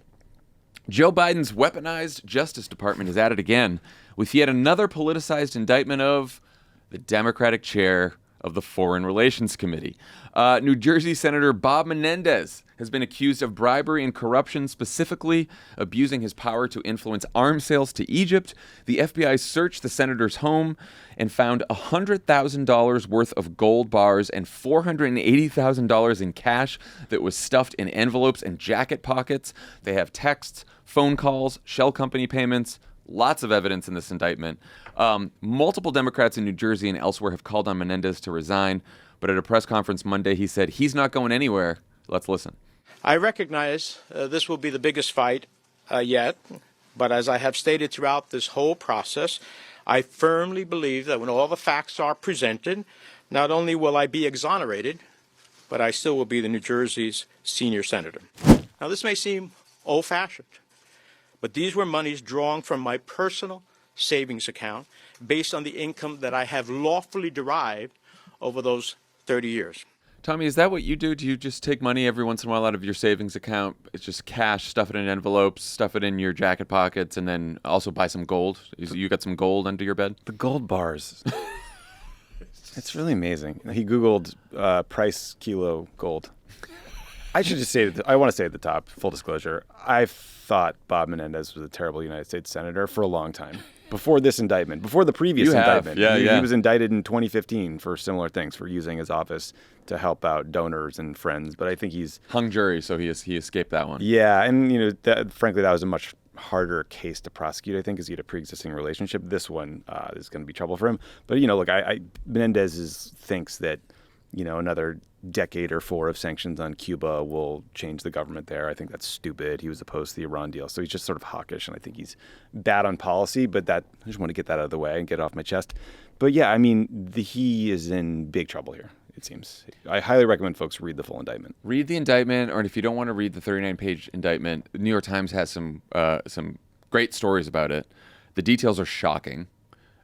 Joe Biden's weaponized Justice Department is at it again with yet another politicized indictment of the Democratic chair of the Foreign Relations Committee. New Jersey Senator Bob Menendez has been accused of bribery and corruption, specifically abusing his power to influence arms sales to Egypt. The FBI searched the senator's home and found $100,000 worth of gold bars and $480,000 in cash that was stuffed in envelopes and jacket pockets. They have texts, phone calls, shell company payments, lots of evidence in this indictment. Multiple Democrats in New Jersey and elsewhere have called on Menendez to resign, but at a press conference Monday, he said he's not going anywhere. Let's listen. I recognize this will be the biggest fight yet, but as I have stated throughout this whole process, I firmly believe that when all the facts are presented, not only will I be exonerated, but I still will be the New Jersey's senior senator. Now, this may seem old-fashioned, but these were monies drawn from my personal savings account based on the income that I have lawfully derived over those 30 years. Tommy, is that what you do? Do you just take money every once in a while out of your savings account? It's just cash, stuff it in envelopes, stuff it in your jacket pockets, and then also buy some gold? You got some gold under your bed? The gold bars. It's really amazing. He Googled price kilo gold. I should just say, I want to say at the top, full disclosure, I thought Bob Menendez was a terrible United States senator for a long time. Before this indictment, before the previous indictment. He was indicted in 2015 for similar things, for using his office to help out donors and friends. But I think he's hung jury, so he escaped that one. Yeah, and frankly, that was a much harder case to prosecute, I think, because he had a pre-existing relationship. This one is going to be trouble for him. But look, Menendez thinks that another decade or 4 of sanctions on Cuba will change the government there. I think that's stupid. He was opposed to the Iran deal. So he's just sort of hawkish, and I think he's bad on policy, but I just want to get that out of the way and get it off my chest. But yeah, he is in big trouble here, it seems. I highly recommend folks read the full indictment. Read the indictment, or if you don't want to read the 39-page indictment, the New York Times has some great stories about it. The details are shocking.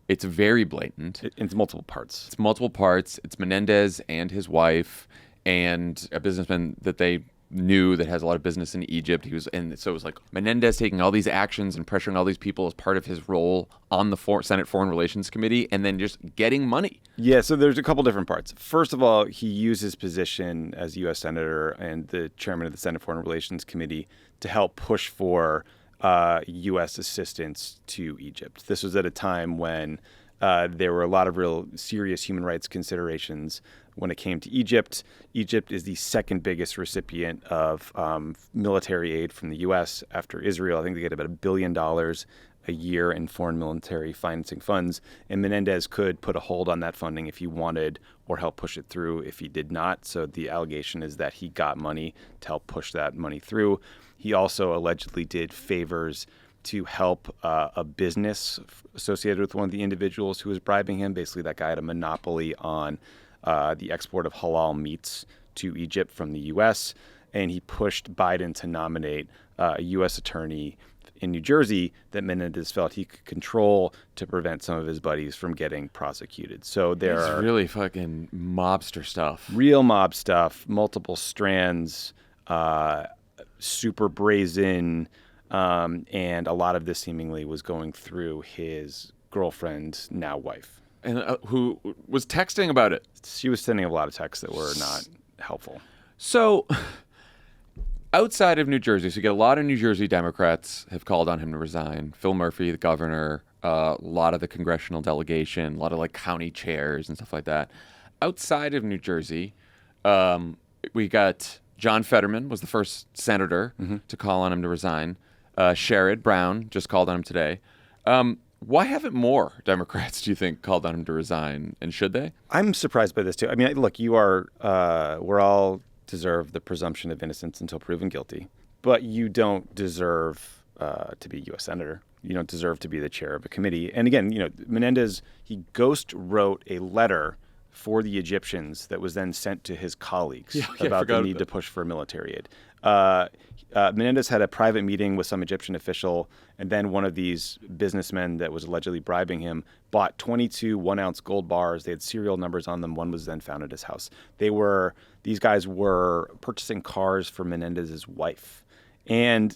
It's very blatant. It's multiple parts. It's Menendez and his wife and a businessman that they knew that has a lot of business in Egypt. So it was like Menendez taking all these actions and pressuring all these people as part of his role on the Senate Foreign Relations Committee and then just getting money. Yeah, so there's a couple different parts. First of all, he used his position as U.S. Senator and the chairman of the Senate Foreign Relations Committee to help push for U.S. assistance to Egypt. This was at a time when there were a lot of real serious human rights considerations when it came to Egypt. Egypt is the second biggest recipient of military aid from the U.S. after Israel. I think they get about $1 billion a year in foreign military financing funds, and Menendez could put a hold on that funding if he wanted or help push it through if he did not. So the allegation is that he got money to help push that money through. He also allegedly did favors to help a business associated with one of the individuals who was bribing him. Basically, that guy had a monopoly on the export of halal meats to Egypt from the U.S., and he pushed Biden to nominate a U.S. attorney in New Jersey that Menendez felt he could control to prevent some of his buddies from getting prosecuted. So there are really fucking mobster stuff. Real mob stuff, multiple strands, super brazen, and a lot of this seemingly was going through his girlfriend, now wife. and who was texting about it. She was sending a lot of texts that were not helpful. So, outside of New Jersey, so you get a lot of New Jersey Democrats have called on him to resign. Phil Murphy, the governor, a lot of the congressional delegation, a lot of like county chairs and stuff like that. Outside of New Jersey, we got John Fetterman was the first senator to call on him to resign. Sherrod Brown just called on him today. Why haven't more Democrats, do you think, called on him to resign, and should they? I'm surprised by this too. I mean, look, we're all deserve the presumption of innocence until proven guilty, but you don't deserve to be U.S. senator. You don't deserve to be the chair of a committee. And again, Menendez, he ghost wrote a letter for the Egyptians that was then sent to his colleagues about the need to push for military aid. Menendez had a private meeting with some Egyptian official, and then one of these businessmen that was allegedly bribing him bought 22 one-ounce gold bars. They had serial numbers on them. One was then found at his house. These guys were purchasing cars for Menendez's wife. And,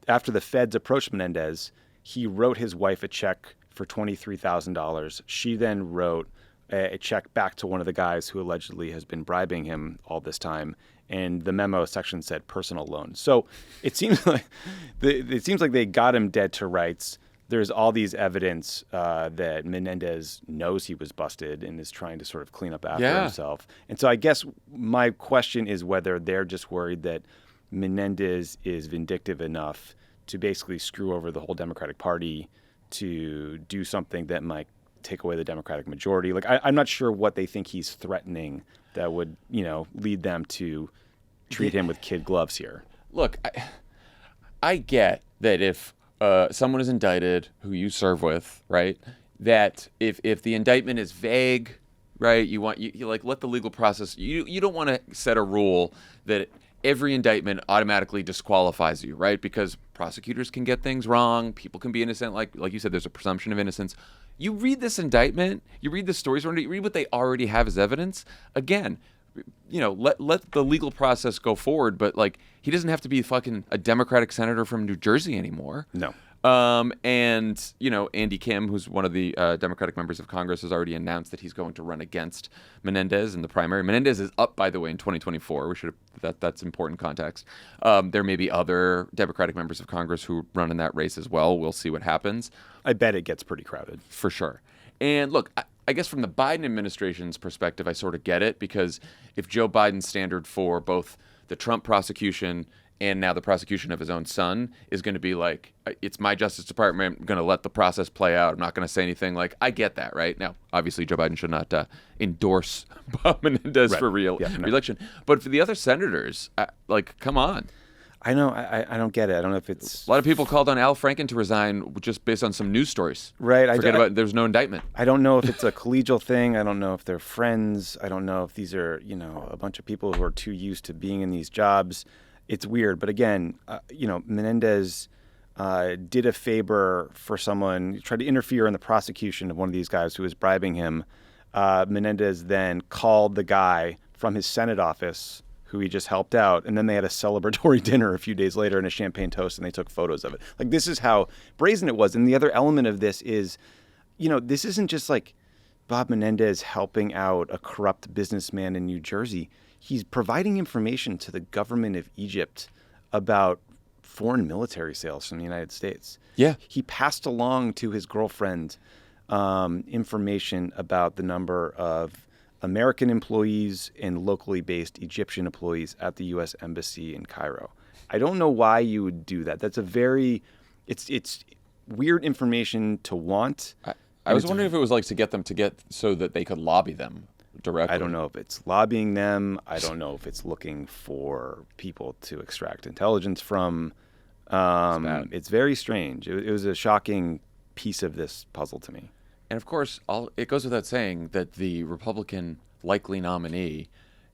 after the feds approached Menendez, he wrote his wife a check for $23,000. She then wrote a check back to one of the guys who allegedly has been bribing him all this time. And the memo section said personal loan. So it seems like they got him dead to rights. There's all these evidence that Menendez knows he was busted and is trying to sort of clean up after himself. And so I guess my question is whether they're just worried that Menendez is vindictive enough to basically screw over the whole Democratic Party to do something that might take away the Democratic majority. Like, I'm not sure what they think he's threatening that would, lead them to treat him with kid gloves here. Look, I get that if someone is indicted who you serve with, right, that if the indictment is vague, right, you like let the legal process, you don't want to set a rule that every indictment automatically disqualifies you, right? Because prosecutors can get things wrong, people can be innocent, like you said, there's a presumption of innocence. You read this indictment, you read the stories, you read what they already have as evidence. Again, let the legal process go forward, but he doesn't have to be fucking a Democratic senator from New Jersey anymore. No. And Andy Kim, who's one of the Democratic members of Congress, has already announced that he's going to run against Menendez in the primary. Menendez is up, by the way, in 2024. That's important context. There may be other Democratic members of Congress who run in that race as well. We'll see what happens. I bet it gets pretty crowded. For sure. And look, I guess from the Biden administration's perspective, I sort of get it, because if Joe Biden's standard for both the Trump prosecution and now the prosecution of his own son is going to be like, it's my Justice Department, I'm going to let the process play out, I'm not going to say anything. I get that, right? Now, obviously, Joe Biden should not endorse Bob Menendez for re-election. But for the other senators, come on. I know. I don't get it. I don't know if it's... A lot of people called on Al Franken to resign just based on some news stories. Right. There's no indictment. I don't know if it's a collegial thing. I don't know if they're friends. I don't know if these are, a bunch of people who are too used to being in these jobs. It's weird. But again, Menendez did a favor for someone, tried to interfere in the prosecution of one of these guys who was bribing him. Menendez then called the guy from his Senate office who he just helped out, and then they had a celebratory dinner a few days later and a champagne toast, and they took photos of it. This is how brazen it was. And the other element of this is, this isn't just Bob Menendez helping out a corrupt businessman in New Jersey. He's providing information to the government of Egypt about foreign military sales from the United States. Yeah. He passed along to his girlfriend information about the number of American employees and locally based Egyptian employees at the U.S. Embassy in Cairo. I don't know why you would do that. That's it's weird information to want. I was wondering if it was to get them so that they could lobby them directly. I don't know if it's lobbying them. I don't know if it's looking for people to extract intelligence from. It's very strange. It was a shocking piece of this puzzle to me. And of course, it goes without saying that the Republican likely nominee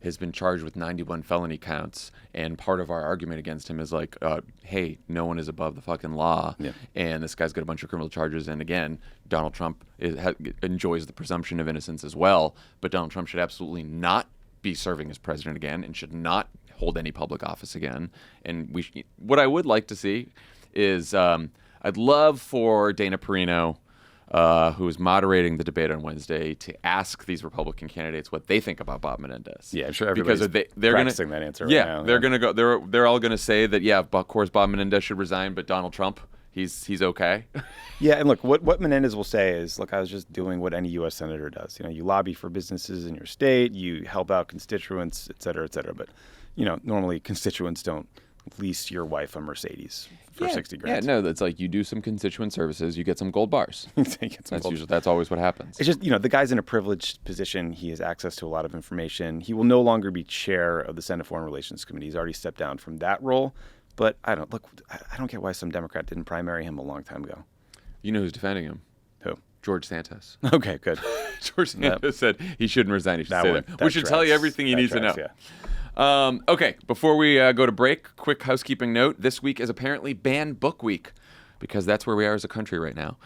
has been charged with 91 felony counts, and part of our argument against him is hey, no one is above the fucking law, and this guy's got a bunch of criminal charges, and again, Donald Trump enjoys the presumption of innocence as well, but Donald Trump should absolutely not be serving as president again and should not hold any public office again. And what I would like to see is I'd love for Dana Perino who was moderating the debate on Wednesday, to ask these Republican candidates what they think about Bob Menendez. Yeah, I'm sure everybody's they're practicing that answer right now. They're gonna go. They're all gonna say that. Yeah, of course, Bob Menendez should resign, but Donald Trump, he's okay. Yeah, and look, what Menendez will say is, look, I was just doing what any U.S. senator does. You lobby for businesses in your state, you help out constituents, et cetera, et cetera. But, normally constituents don't lease your wife a Mercedes for 60 grand. Yeah, no, that's like you do some constituent services, you get some gold bars. That's always what happens. It's just, the guy's in a privileged position. He has access to a lot of information. He will no longer be chair of the Senate Foreign Relations Committee. He's already stepped down from that role. But I don't get why some Democrat didn't primary him a long time ago. You know who's defending him? Who? George Santos. Okay, good. George Santos said he shouldn't resign. He should stay there. We should tell you everything you need to know. Yeah. Okay, before we go to break, quick housekeeping note. This week is apparently Banned Book Week, because that's where we are as a country right now.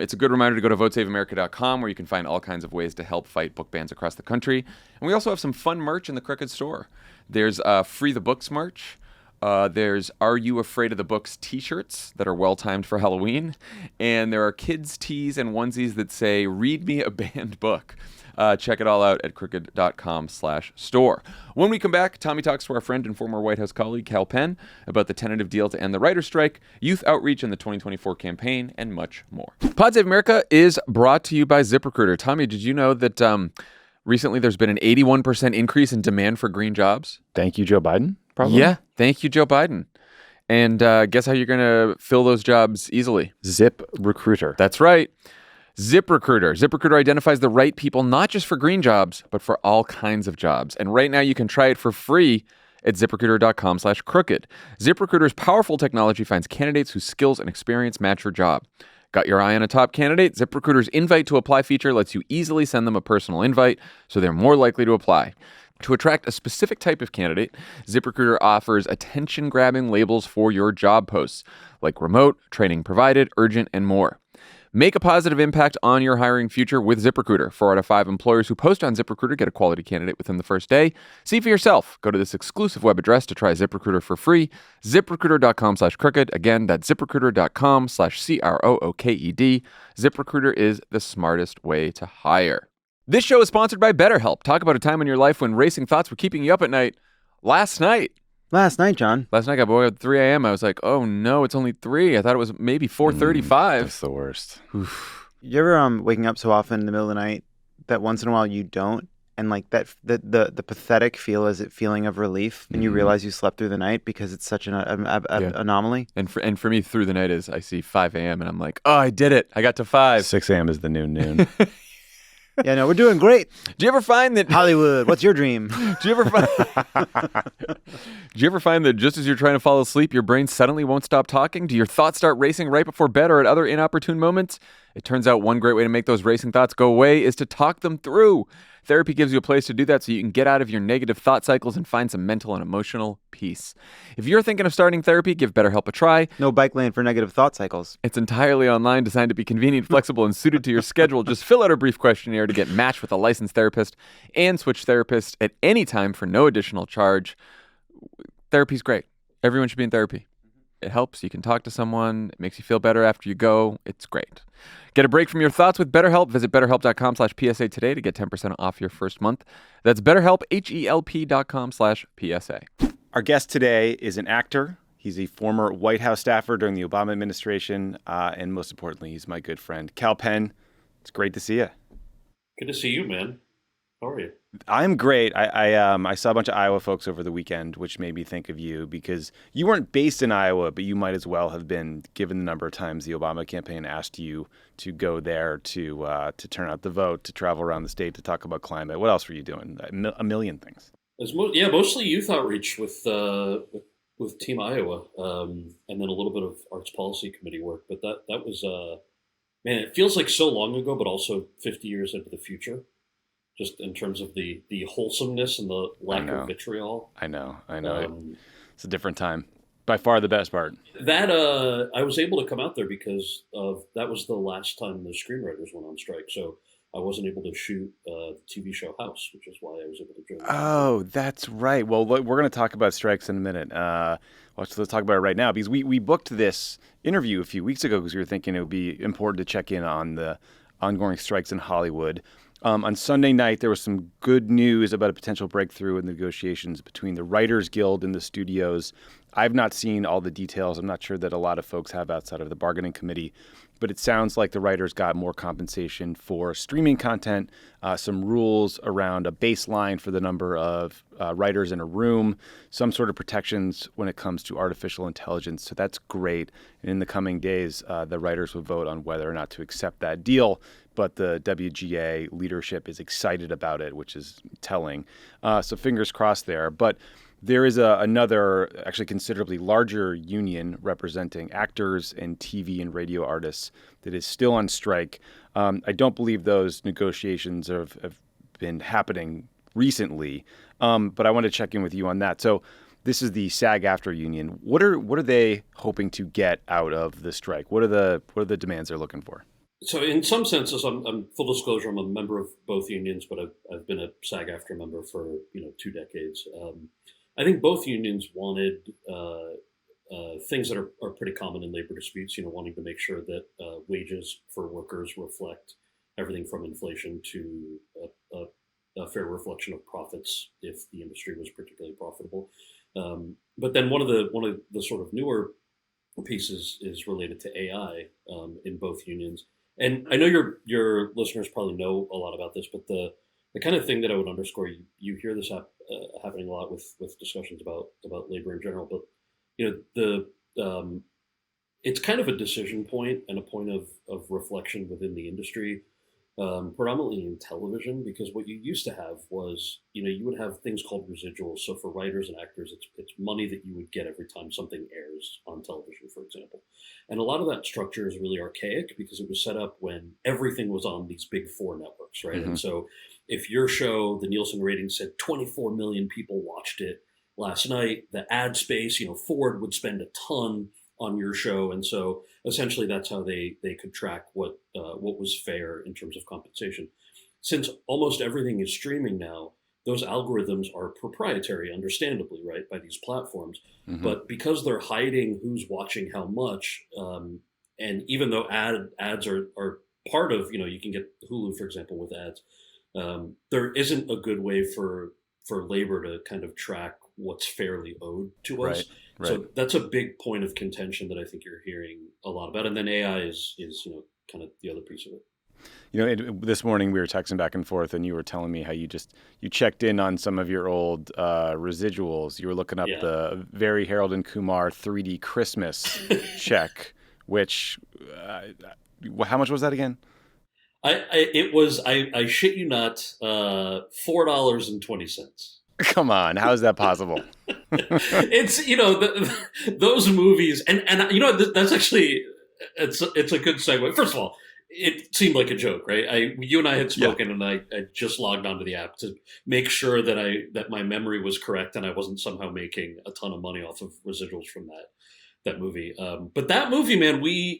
It's a good reminder to go to votesaveamerica.com, where you can find all kinds of ways to help fight book bans across the country. And we also have some fun merch in the Crooked store. There's Free the Books merch. There's Are You Afraid of the Books t-shirts that are well-timed for Halloween. And there are kids' tees and onesies that say, Read me a banned book. Check it all out at crooked.com/store. When we come back, Tommy talks to our friend and former White House colleague, Kal Penn, about the tentative deal to end the writer's strike, youth outreach in the 2024 campaign, and much more. Pod Save America is brought to you by ZipRecruiter. Tommy, did you know that recently there's been an 81% increase in demand for green jobs? Thank you, Joe Biden. Probably. Yeah, thank you, Joe Biden. And guess how you're going to fill those jobs easily? ZipRecruiter. That's right. ZipRecruiter. ZipRecruiter identifies the right people not just for green jobs, but for all kinds of jobs. And right now you can try it for free at ZipRecruiter.com/crooked. ZipRecruiter's powerful technology finds candidates whose skills and experience match your job. Got your eye on a top candidate? ZipRecruiter's invite to apply feature lets you easily send them a personal invite, so they're more likely to apply. To attract a specific type of candidate, ZipRecruiter offers attention-grabbing labels for your job posts, like remote, training provided, urgent, and more. Make a positive impact on your hiring future with ZipRecruiter. 4 out of 5 employers who post on ZipRecruiter get a quality candidate within the first day. See for yourself. Go to this exclusive web address to try ZipRecruiter for free. ZipRecruiter.com/crooked. Again, that's ZipRecruiter.com/CROOKED. ZipRecruiter is the smartest way to hire. This show is sponsored by BetterHelp. Talk about a time in your life when racing thoughts were keeping you up at night. Last night, John. Last night, I got woke up at 3 a.m. I was like, oh no, it's only 3. I thought it was maybe 4:35. That's the worst. You ever waking up so often in the middle of the night that once in a while you don't, and like that the pathetic feeling of relief, and you realize you slept through the night because it's such an anomaly. And for me, through the night is I see 5 a.m. and I'm like, oh, I did it. I got to 5. 6 a.m. is the new noon. Yeah, no, we're doing great. Do you ever find that Hollywood? What's your dream? Do you ever find that just as you're trying to fall asleep, your brain suddenly won't stop talking? Do your thoughts start racing right before bed or at other inopportune moments? It turns out one great way to make those racing thoughts go away is to talk them through. Therapy gives you a place to do that so you can get out of your negative thought cycles and find some mental and emotional peace. If you're thinking of starting therapy, give BetterHelp a try. No bike lane for negative thought cycles. It's entirely online, designed to be convenient, flexible, and suited to your schedule. Just fill out a brief questionnaire to get matched with a licensed therapist and switch therapists at any time for no additional charge. Therapy's great. Everyone should be in therapy. It helps. You can talk to someone. It makes you feel better after you go. It's great. Get a break from your thoughts with BetterHelp. Visit BetterHelp.com/PSA today to get 10% off your first month. That's BetterHelp, HELP.com/PSA. Our guest today is an actor. He's a former White House staffer during the Obama administration. And most importantly, he's my good friend, Kal Penn. It's great to see you. Good to see you, man. How are you? I'm great. I saw a bunch of Iowa folks over the weekend, which made me think of you because you weren't based in Iowa, but you might as well have been, given the number of times the Obama campaign asked you to go there to turn out the vote, to travel around the state, to talk about climate. What else were you doing? A million things. Mostly youth outreach with Team Iowa, and then a little bit of arts policy committee work. But that was man, it feels like so long ago, but also 50 years into the future. Just in terms of the wholesomeness and the lack of vitriol. I know. It's a different time. By far the best part. That I was able to come out there because that was the last time the screenwriters went on strike. So I wasn't able to shoot the TV show House, which is why I was able to join. Oh, that's right. Well, we're going to talk about strikes in a minute. Let's talk about it right now because we booked this interview a few weeks ago because we were thinking it would be important to check in on the ongoing strikes in Hollywood. On Sunday night, there was some good news about a potential breakthrough in the negotiations between the Writers Guild and the studios. I've not seen all the details. I'm not sure that a lot of folks have outside of the bargaining committee, but it sounds like the writers got more compensation for streaming content, some rules around a baseline for the number of writers in a room, some sort of protections when it comes to artificial intelligence. So that's great. And in the coming days, the writers will vote on whether or not to accept that deal. But the WGA leadership is excited about it, which is telling. So fingers crossed there. But there is another, actually considerably larger union representing actors and TV and radio artists that is still on strike. I don't believe those negotiations have been happening recently, but I want to check in with you on that. So this is the SAG-AFTRA union. What are they hoping to get out of the strike? What are the demands they're looking for? So in some senses, I'm full disclosure, I'm a member of both unions, but I've been a SAG-AFTRA member for 2 decades. I think both unions wanted things that are pretty common in labor disputes, wanting to make sure that wages for workers reflect everything from inflation to a fair reflection of profits if the industry was particularly profitable. But then one of the sort of newer pieces is related to AI in both unions. And I know your listeners probably know a lot about this, but the kind of thing that I would underscore, you hear this happening a lot with discussions about labor in general, but it's kind of a decision point and a point of reflection within the industry, predominantly in television, because what you used to have was, you would have things called residuals. So for writers and actors, it's money that you would get every time something airs on television, for example. And a lot of that structure is really archaic because it was set up when everything was on these big four networks, right? Mm-hmm. And so if your show, the Nielsen rating said 24 million people watched it last night, the ad space, Ford would spend a ton on your show. And so essentially that's how they could track what was fair in terms of compensation. Since almost everything is streaming now, those algorithms are proprietary, understandably, right, by these platforms. Mm-hmm. But because they're hiding who's watching how much, and even though ads are part of, you can get Hulu, for example, with ads, there isn't a good way for labor to kind of track what's fairly owed to us. Right. So that's a big point of contention that I think you're hearing a lot about. And then AI is kind of the other piece of it. This morning we were texting back and forth, and you were telling me how you checked in on some of your old residuals. You were looking up the very Harold and Kumar 3D Christmas check, which how much was that again? I shit you not, $4.20. Come on, how is that possible? It's those movies, and that's actually it's a good segue. First of all, it seemed like a joke, right? You and I had spoken, and I just logged onto the app to make sure that my memory was correct, and I wasn't somehow making a ton of money off of residuals from that movie. But that movie, man, we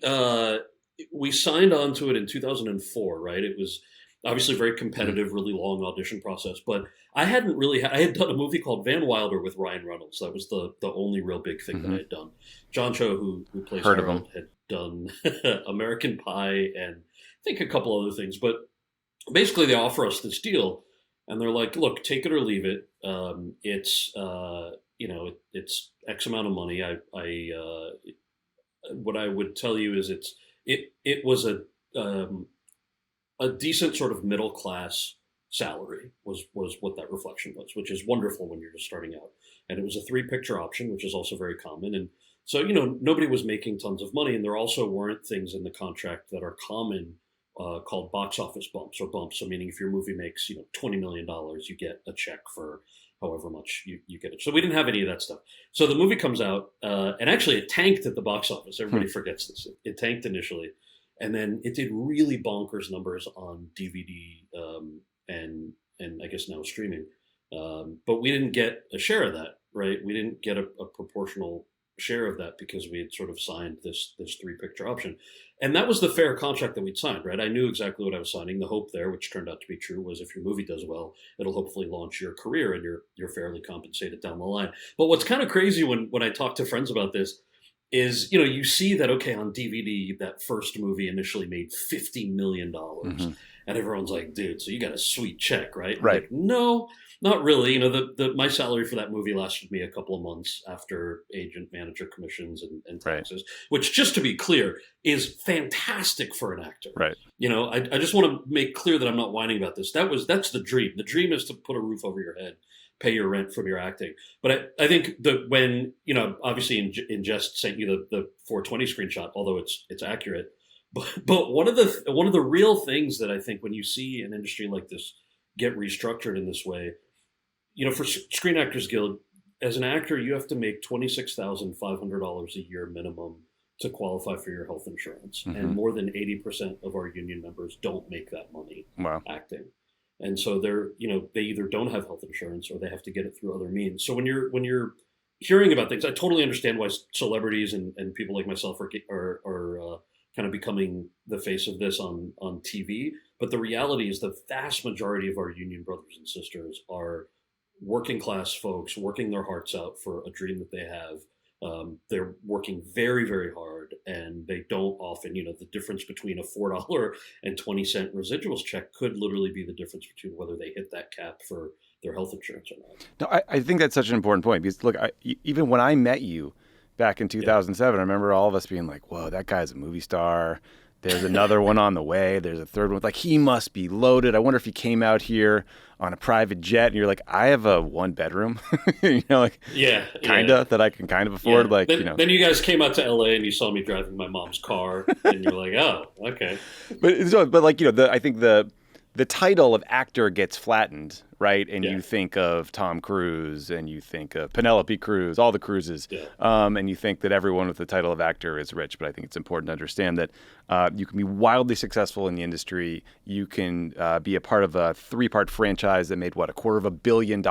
signed on to it in 2004, right? It was obviously very competitive, really long audition process, but I had done a movie called Van Wilder with Ryan Reynolds. That was the only real big thing that I had done. John Cho, who plays Harold, had done American Pie and I think a couple other things. But basically they offer us this deal and they're like, look, take it or leave it. It's X amount of money. What I would tell you is it was a decent sort of middle class salary was what that reflection was, which is wonderful when you're just starting out. And it was a 3-picture option, which is also very common. And so, nobody was making tons of money. And there also weren't things in the contract that are common called box office bumps or bumps. So meaning if your movie makes, $20 million, you get a check for however much you get it. So we didn't have any of that stuff. So the movie comes out and actually it tanked at the box office. Everybody forgets this. It tanked initially. And then it did really bonkers numbers on DVD and I guess now streaming. But we didn't get a share of that, right? We didn't get a proportional share of that because we had sort of signed this 3-picture option. And that was the fair contract that we'd signed, right? I knew exactly what I was signing. The hope there, which turned out to be true, was if your movie does well, it'll hopefully launch your career and you're fairly compensated down the line. But what's kind of crazy when I talk to friends about this is, you see that, okay, on DVD, that first movie initially made $50 million. Mm-hmm. And everyone's like, dude, so you got a sweet check, right? Right. Like, no, not really. My salary for that movie lasted me a couple of months after agent, manager commissions and taxes, right. Which, just to be clear, is fantastic for an actor. Right. I just want to make clear that I'm not whining about this. That's the dream. The dream is to put a roof over your head, pay your rent from your acting. But I think that when, obviously in jest sent you the 420 screenshot, although it's accurate. But one of the real things that I think when you see an industry like this get restructured in this way, for Screen Actors Guild, as an actor, you have to make $26,500 a year minimum to qualify for your health insurance. Mm-hmm. And more than 80% of our union members don't make that money acting. And so they either don't have health insurance or they have to get it through other means. So when you're hearing about things, I totally understand why celebrities and people like myself are kind of becoming the face of this on TV. But the reality is the vast majority of our union brothers and sisters are working class folks working their hearts out for a dream that they have. They're working very, very hard, and they don't often, the difference between a $4.20 residuals check could literally be the difference between whether they hit that cap for their health insurance or not. No, I think that's such an important point because, look, even when I met you back in 2007, I remember all of us being like, whoa, that guy's a movie star. There's another one on the way. There's a third one. Like, he must be loaded. I wonder if he came out here on a private jet. And you're like, I have a 1-bedroom, that I can kind of afford. Yeah. Then you guys came out to LA and you saw me driving my mom's car and you're like, oh, okay. I think the title of actor gets flattened, right? And you think of Tom Cruise and you think of Penelope Cruz, all the Cruzes, and you think that everyone with the title of actor is rich. But I think it's important to understand that you can be wildly successful in the industry. You can be a part of a 3-part franchise that made, $250 million,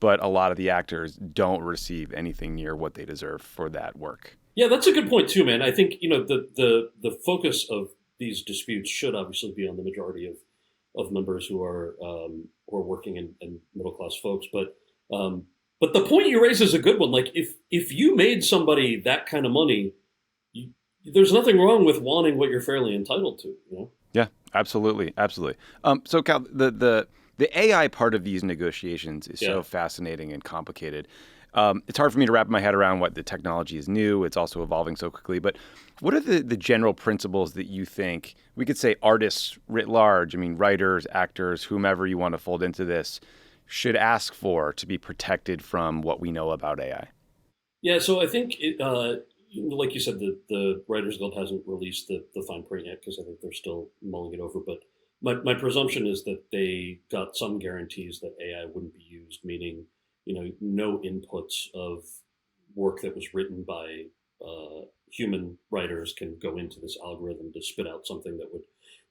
but a lot of the actors don't receive anything near what they deserve for that work. Yeah, that's a good point too, man. I think, the focus of these disputes should obviously be on the majority of members who are working and middle class folks, but the point you raise is a good one. Like if you made somebody that kind of money, there's nothing wrong with wanting what you're fairly entitled to. Yeah, absolutely. So Kal, the AI part of these negotiations is so fascinating and complicated. It's hard for me to wrap my head around what the technology is new. It's also evolving so quickly. But what are the general principles that you think, we could say artists writ large, writers, actors, whomever you want to fold into this, should ask for to be protected from what we know about AI? Yeah, so I think, like you said, the Writers Guild hasn't released the fine print yet because I think they're still mulling it over. But my presumption is that they got some guarantees that AI wouldn't be used, meaning no inputs of work that was written by human writers can go into this algorithm to spit out something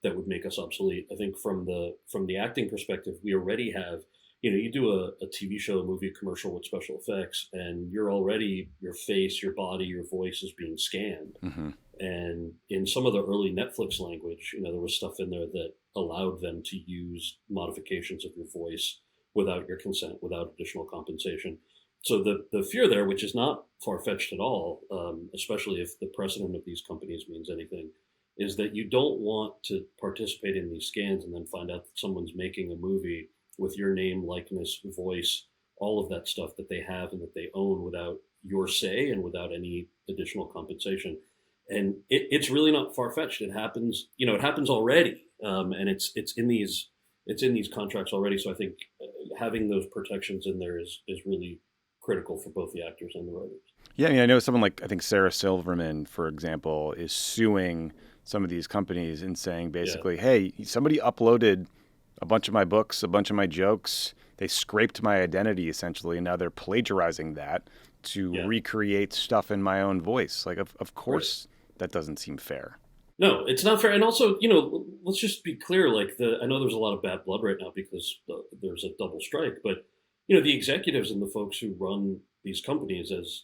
that would make us obsolete. I think from the acting perspective, we already have, you do a TV show, a movie, a commercial with special effects, and you're already, your face, your body, your voice is being scanned. Mm-hmm. And in some of the early Netflix language, there was stuff in there that allowed them to use modifications of your voice without your consent, without additional compensation. So the fear there, which is not far-fetched at all, especially if the precedent of these companies means anything, is that you don't want to participate in these scans and then find out that someone's making a movie with your name, likeness, voice, all of that stuff that they have and that they own without your say and without any additional compensation. And it's really not far-fetched. It happens, it happens already, and it's in these contracts already. So I think having those protections in there is really critical for both the actors and the writers. Yeah, I know someone like, I think Sarah Silverman, for example, is suing some of these companies and saying basically, hey, somebody uploaded a bunch of my books, a bunch of my jokes. They scraped my identity essentially, and now they're plagiarizing that to recreate stuff in my own voice. Like, of course, that doesn't seem fair. No, it's not fair. And also, let's just be clear. Like, I know there's a lot of bad blood right now because there's a double strike, but the executives and the folks who run these companies as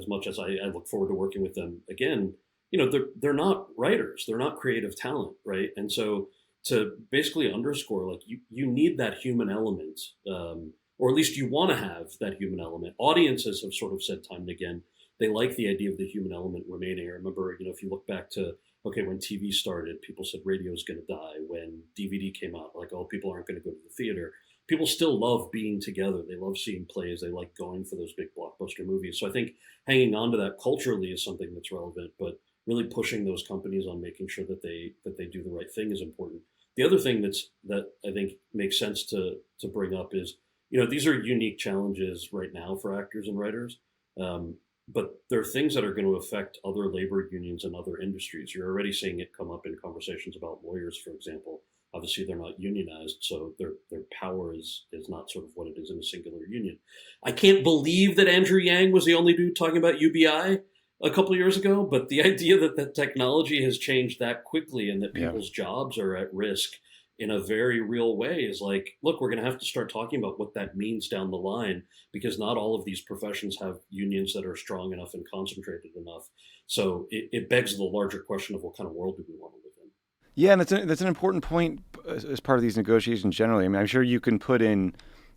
much as I look forward to working with them again. They're not writers, they're not creative talent, right? And so to basically underscore, like, you need that human element, or at least you want to have that human element. Audiences have sort of said time and again they like the idea of the human element remaining. I remember, if you look back to, when TV started, people said radio's going to die. When DVD came out, like, oh, people aren't going to go to the theater. People still love being together. They love seeing plays. They like going for those big blockbuster movies. So I think hanging on to that culturally is something that's relevant, but really pushing those companies on making sure that they do the right thing is important. The other thing that I think makes sense to bring up is, these are unique challenges right now for actors and writers. But there are things that are going to affect other labor unions and other industries. You're already seeing it come up in conversations about lawyers, for example. Obviously, they're not unionized, so their power is not sort of what it is in a singular union. I can't believe that Andrew Yang was the only dude talking about UBI a couple of years ago, but the idea that the technology has changed that quickly and that people's jobs are at risk in a very real way is like, look, we're going to have to start talking about what that means down the line, because not all of these professions have unions that are strong enough and concentrated enough. So it begs the larger question of what kind of world do we want to live in? Yeah, and that's an important point as part of these negotiations generally. I mean, I'm sure you can put in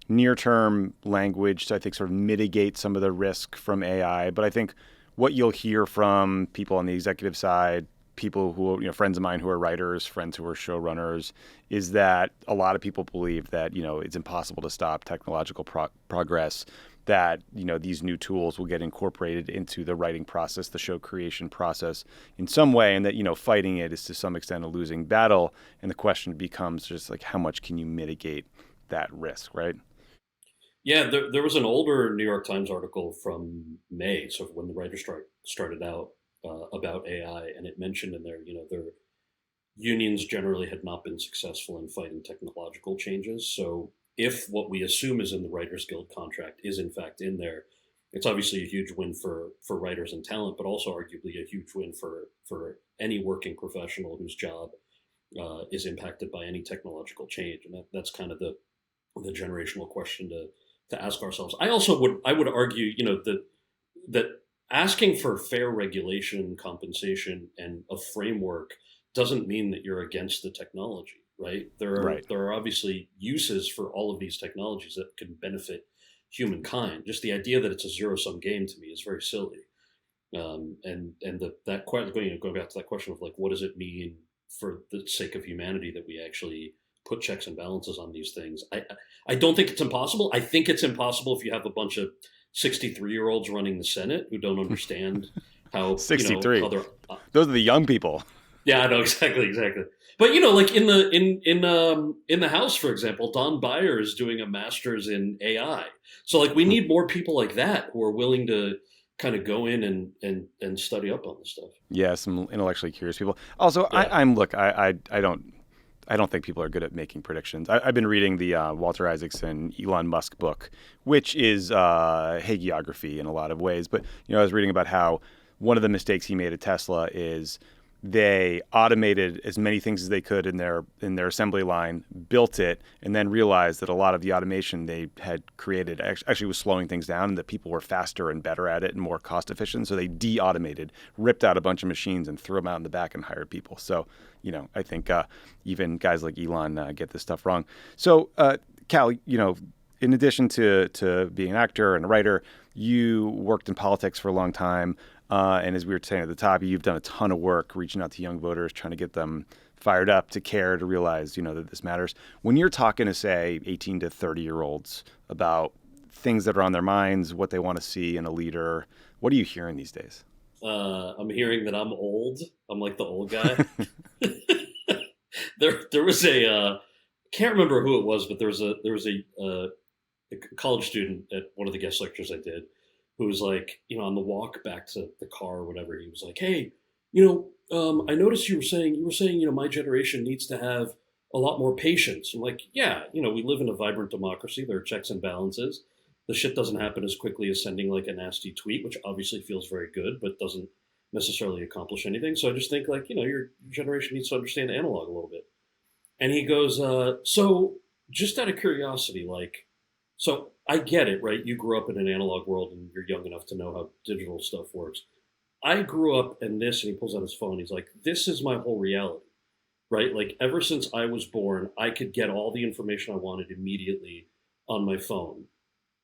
near-term language to, I think, sort of mitigate some of the risk from AI. But I think what you'll hear from people on the executive side, people who, friends of mine who are writers, friends who are showrunners, is that a lot of people believe that, it's impossible to stop technological progress, that, these new tools will get incorporated into the writing process, the show creation process in some way, and that, fighting it is to some extent a losing battle. And the question becomes just like, how much can you mitigate that risk, right? Yeah, there was an older New York Times article from May, so when the writer's strike started out, about AI, and it mentioned in there, their unions generally had not been successful in fighting technological changes. So if what we assume is in the Writers Guild contract is in fact in there, it's obviously a huge win for writers and talent, but also arguably a huge win for any working professional whose job is impacted by any technological change. And that's kind of the generational question to ask ourselves. I would argue, that asking for fair regulation, compensation, and a framework doesn't mean that you're against the technology, right? There are obviously uses for all of these technologies that can benefit humankind. Just the idea that it's a zero-sum game to me is very silly. Going back to that question of like, what does it mean for the sake of humanity that we actually put checks and balances on these things? I don't think it's impossible. I think it's impossible if you have a bunch of 63-year-olds running the Senate who don't understand how 63. Those are the young people. Yeah, I know, exactly. But like in the House, for example, Don Beyer is doing a master's in AI. So like we need more people like that who are willing to kind of go in and study up on this stuff. Yeah, some intellectually curious people. Also, yeah. I don't think people are good at making predictions. I've been reading the Walter Isaacson Elon Musk book, which is hagiography in a lot of ways. But I was reading about how one of the mistakes he made at Tesla is they automated as many things as they could in their assembly line, built it, and then realized that a lot of the automation they had created actually was slowing things down, and that people were faster and better at it and more cost efficient. So they de-automated, ripped out a bunch of machines and threw them out in the back and hired people. So, I think even guys like Elon get this stuff wrong. So, Kal, in addition to being an actor and a writer, you worked in politics for a long time. And as we were saying at the top, you've done a ton of work reaching out to young voters, trying to get them fired up, to care, to realize, that this matters. When you're talking to, say, 18 to 30-year-olds about things that are on their minds, what they want to see in a leader, what are you hearing these days? I'm hearing that I'm old. I'm like the old guy. There was a can't remember who it was, but there was a college student at one of the guest lectures I did, who was like, on the walk back to the car or whatever, he was like, hey, I noticed you were saying, my generation needs to have a lot more patience. I'm like, yeah, we live in a vibrant democracy. There are checks and balances. The shit doesn't happen as quickly as sending like a nasty tweet, which obviously feels very good, but doesn't necessarily accomplish anything. So I just think like, your generation needs to understand analog a little bit. And he goes, so just out of curiosity, like, so I get it, right? You grew up in an analog world and you're young enough to know how digital stuff works. I grew up in this, and he pulls out his phone. He's like, this is my whole reality, right? Like, ever since I was born, I could get all the information I wanted immediately on my phone.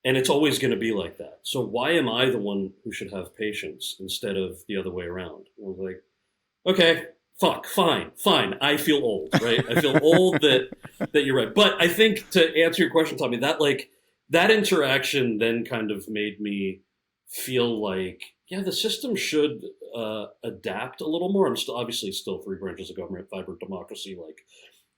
And it's always going to be like that. So why am I the one who should have patience instead of the other way around? I was like, okay, fine. I feel old, right? I feel old that you're right. But I think, to answer your question, Tommy, that interaction then kind of made me feel like, yeah, the system should adapt a little more. I'm obviously still three branches of government, vibrant democracy. Like,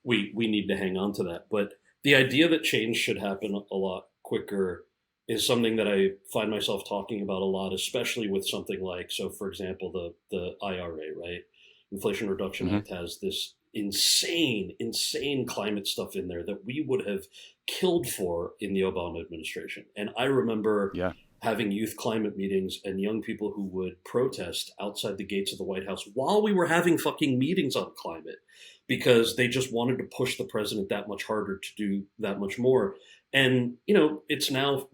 we need to hang on to that. But the idea that change should happen a lot quicker is something that I find myself talking about a lot, especially with something like, so for example, the IRA, right? Inflation Reduction Act has this insane climate stuff in there that we would have killed for in the Obama administration. And I remember having youth climate meetings and young people who would protest outside the gates of the White House while we were having fucking meetings on climate, because they just wanted to push the president that much harder to do that much more. And, it's now,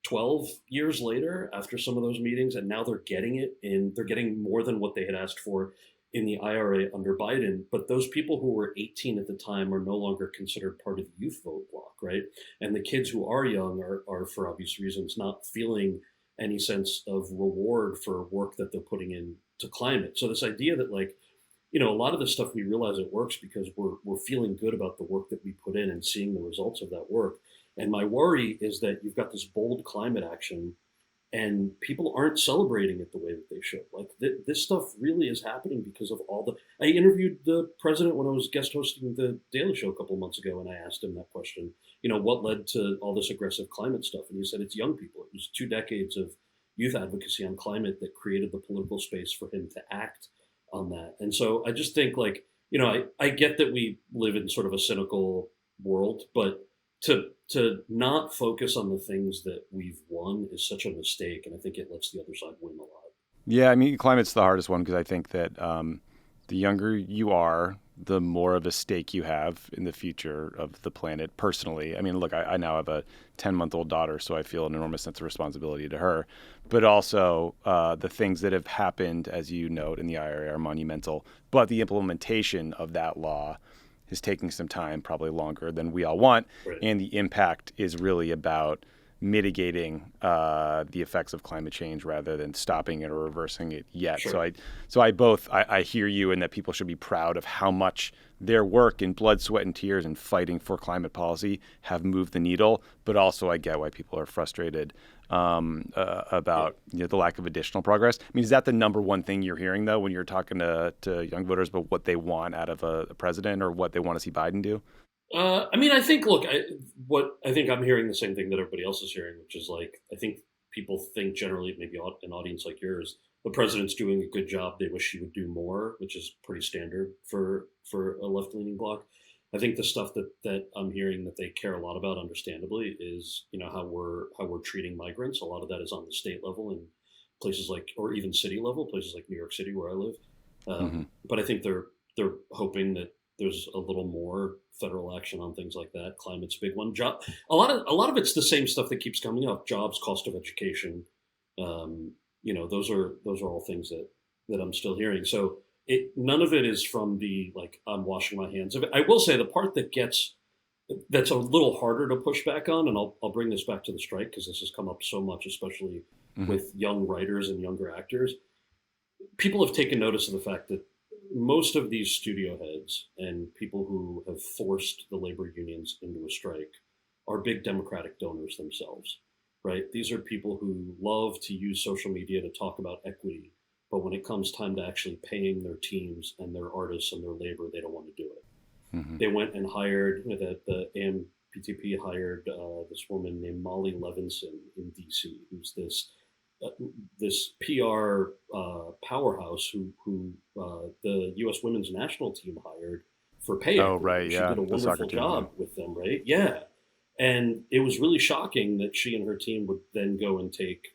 12 years later after some of those meetings, and now they're getting it, and they're getting more than what they had asked for in the IRA under Biden. But those people who were 18 at the time are no longer considered part of the youth vote block, right? And the kids who are young are for obvious reasons, not feeling any sense of reward for work that they're putting into climate. So this idea that, like, a lot of this stuff, we realize it works because we're feeling good about the work that we put in and seeing the results of that work. And my worry is that you've got this bold climate action and people aren't celebrating it the way that they should. Like, this stuff really is happening because of I interviewed the president when I was guest hosting the Daily Show a couple of months ago, and I asked him that question, what led to all this aggressive climate stuff? And he said, it's young people. It was 2 decades of youth advocacy on climate that created the political space for him to act on that. And so I just think, like, I get that we live in sort of a cynical world, but to not focus on the things that we've won is such a mistake, and I think it lets the other side win a lot. Yeah, I mean, climate's the hardest one because I think that the younger you are, the more of a stake you have in the future of the planet personally. I mean, look, I now have a 10-month-old daughter, so I feel an enormous sense of responsibility to her. But also the things that have happened, as you note, in the IRA are monumental. But the implementation of that law is taking some time, probably longer than we all want. Right. And the impact is really about mitigating the effects of climate change rather than stopping it or reversing it yet. Sure. So I hear you in that people should be proud of how much their work in blood, sweat, and tears and fighting for climate policy have moved the needle. But also I get why people are frustrated about the lack of additional progress. I mean, is that the number one thing you're hearing, though, when you're talking to young voters about what they want out of a president or what they want to see Biden do? I mean, I think, look, I think I'm hearing the same thing that everybody else is hearing, which is, like, I think people think generally, maybe an audience like yours, the president's doing a good job. They wish he would do more, which is pretty standard for a left-leaning bloc. I think the stuff that I'm hearing that they care a lot about, understandably, is how we're treating migrants. A lot of that is on the state level in places like, or even city level, places like New York City where I live. But I think they're hoping that there's a little more federal action on things like that. Climate's a big one. A lot of it's the same stuff that keeps coming up. Jobs, cost of education. Those are all things that I'm still hearing. So none of it is from the, like, I'm washing my hands of it. I will say the part that's a little harder to push back on, and I'll bring this back to the strike because this has come up so much, especially with young writers and younger actors. People have taken notice of the fact that most of these studio heads and people who have forced the labor unions into a strike are big Democratic donors themselves, right? These are people who love to use social media to talk about equity, but when it comes time to actually paying their teams and their artists and their labor, they don't want to do it. They went and hired, the AMPTP hired this woman named Molly Levinson in DC, who's this PR powerhouse who the U.S. women's national team hired for pay. Oh, right, she yeah. did a wonderful job with them, right? Yeah. And it was really shocking that she and her team would then go and take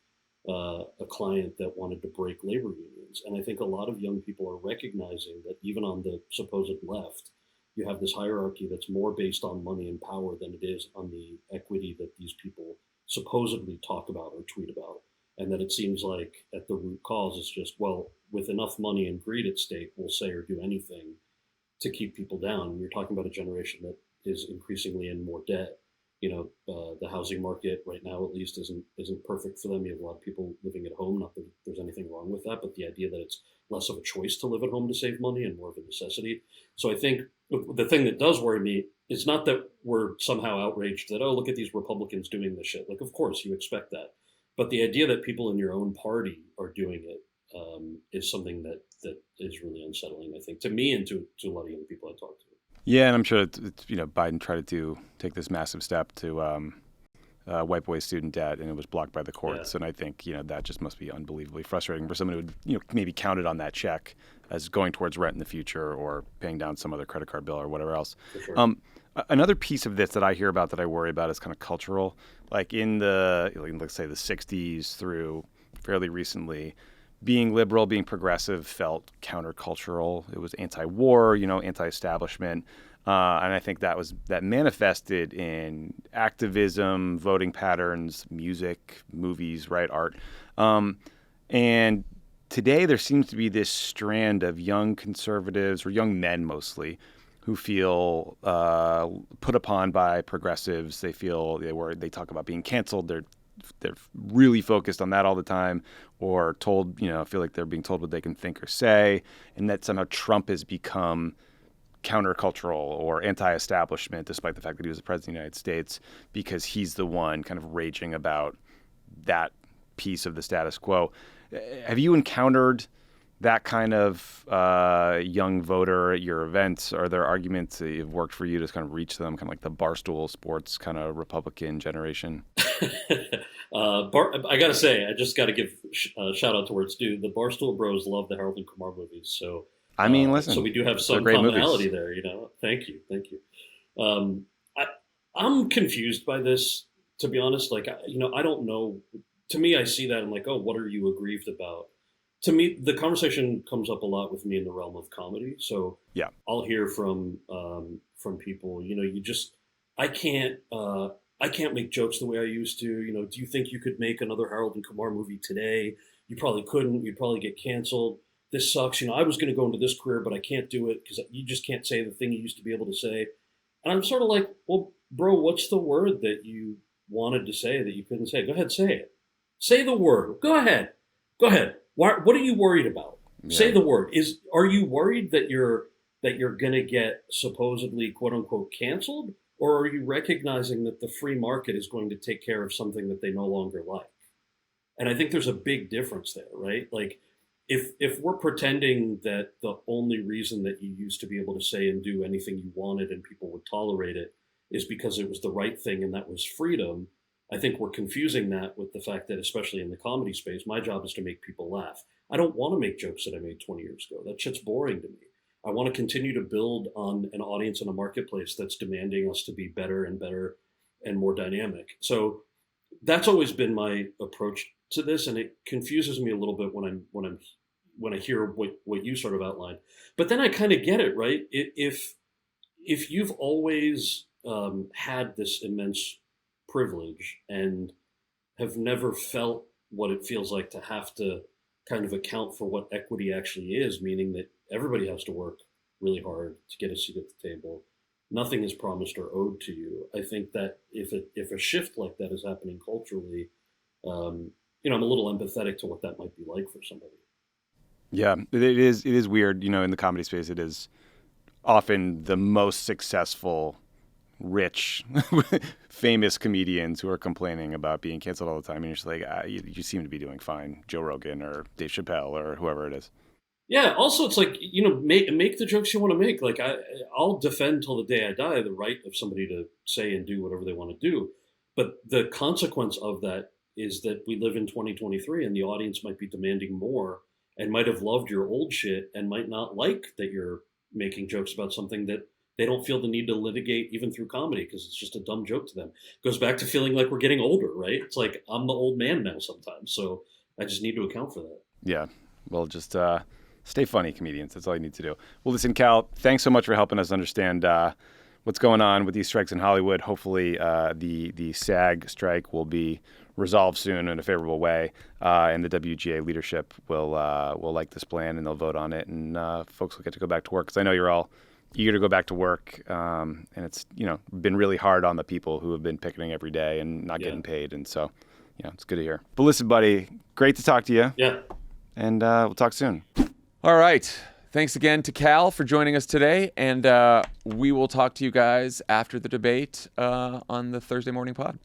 a client that wanted to break labor unions. And I think a lot of young people are recognizing that even on the supposed left, you have this hierarchy that's more based on money and power than it is on the equity that these people supposedly talk about or tweet about. And that it seems like at the root cause, it's just, well, with enough money and greed at stake, we'll say or do anything to keep people down. And you're talking about a generation that is increasingly in more debt. The housing market right now, at least, isn't perfect for them. You have a lot of people living at home. Not that there's anything wrong with that, but the idea that it's less of a choice to live at home to save money and more of a necessity. So I think the thing that does worry me is not that we're somehow outraged that, oh, look at these Republicans doing this shit. Like, of course, you expect that. But the idea that people in your own party are doing it is something that is really unsettling, I think, to me and to a lot of young people I talk to. Yeah, and I'm sure Biden tried to take this massive step to wipe away student debt, and it was blocked by the courts. Yeah. And I think that just must be unbelievably frustrating for someone who would maybe counted on that check as going towards rent in the future or paying down some other credit card bill or whatever else. For sure. Another piece of this that I hear about that I worry about is kind of cultural. Like in let's say the 60s through fairly recently, being liberal, being progressive felt countercultural. It was anti-war, anti-establishment. And I think that manifested in activism, voting patterns, music, movies, right, art. And today there seems to be this strand of young conservatives, or young men mostly, who feel put upon by progressives. They feel they talk about being canceled. They're really focused on that all the time, or told, feel like they're being told what they can think or say, and that somehow Trump has become countercultural or anti-establishment, despite the fact that he was the president of the United States, because he's the one kind of raging about that piece of the status quo. Have you encountered that kind of young voter at your events? Are there arguments that have worked for you to kind of reach them, kind of like the Barstool Sports kind of Republican generation? I gotta say, I just gotta give a shout out to where it's due. The Barstool Bros love the Harold and Kumar movies, so listen. So we do have some commonality there, Thank you. I'm confused by this, to be honest. Like, I don't know. To me, I see that and I'm like, oh, what are you aggrieved about? To me, the conversation comes up a lot with me in the realm of comedy. So yeah, I'll hear from people, I can't make jokes the way I used to. Do you think you could make another Harold and Kumar movie today? You probably couldn't. You'd probably get canceled. This sucks. I was going to go into this career, but I can't do it because you just can't say the thing you used to be able to say. And I'm sort of like, well, bro, what's the word that you wanted to say that you couldn't say? Go ahead, say it. Say the word. Go ahead. What are you worried about? Yeah. Say the word. Are you worried that you're going to get supposedly quote unquote canceled, or are you recognizing that the free market is going to take care of something that they no longer like? And I think there's a big difference there, right? Like, if we're pretending that the only reason that you used to be able to say and do anything you wanted and people would tolerate it is because it was the right thing and that was freedom, I think we're confusing that with the fact that, especially in the comedy space, my job is to make people laugh. I don't want to make jokes that I made 20 years ago. That shit's boring to me. I want to continue to build on an audience and a marketplace that's demanding us to be better and more dynamic. So that's always been my approach to this, and it confuses me a little bit when I hear what you sort of outlined. But then I kind of get it, right? If you've always had this immense privilege and have never felt what it feels like to have to kind of account for what equity actually is, meaning that everybody has to work really hard to get a seat at the table, nothing is promised or owed to you. I think that if a shift like that is happening culturally, I'm a little empathetic to what that might be like for somebody. Yeah, it is weird. In the comedy space, it is often the most successful, rich, famous comedians who are complaining about being canceled all the time. And you're just like, you seem to be doing fine. Joe Rogan or Dave Chappelle or whoever it is. Yeah. Also, it's like, make the jokes you want to make. Like, I'll defend till the day I die the right of somebody to say and do whatever they want to do. But the consequence of that is that we live in 2023 and the audience might be demanding more and might have loved your old shit and might not like that you're making jokes about something that they don't feel the need to litigate even through comedy because it's just a dumb joke to them. It goes back to feeling like we're getting older, right? It's like, I'm the old man now sometimes, so I just need to account for that. Yeah, well, just stay funny, comedians. That's all you need to do. Well, listen, Kal, thanks so much for helping us understand what's going on with these strikes in Hollywood. Hopefully, the SAG strike will be resolved soon in a favorable way, and the WGA leadership will like this plan and they'll vote on it, and folks will get to go back to work. Because I know you're all eager to go back to work, and it's been really hard on the people who have been picketing every day and not getting paid, and so it's good to hear. But listen, buddy, great to talk to you. Yeah, and we'll talk soon. All right. Thanks again to Kal for joining us today, and we will talk to you guys after the debate on the Thursday morning pod.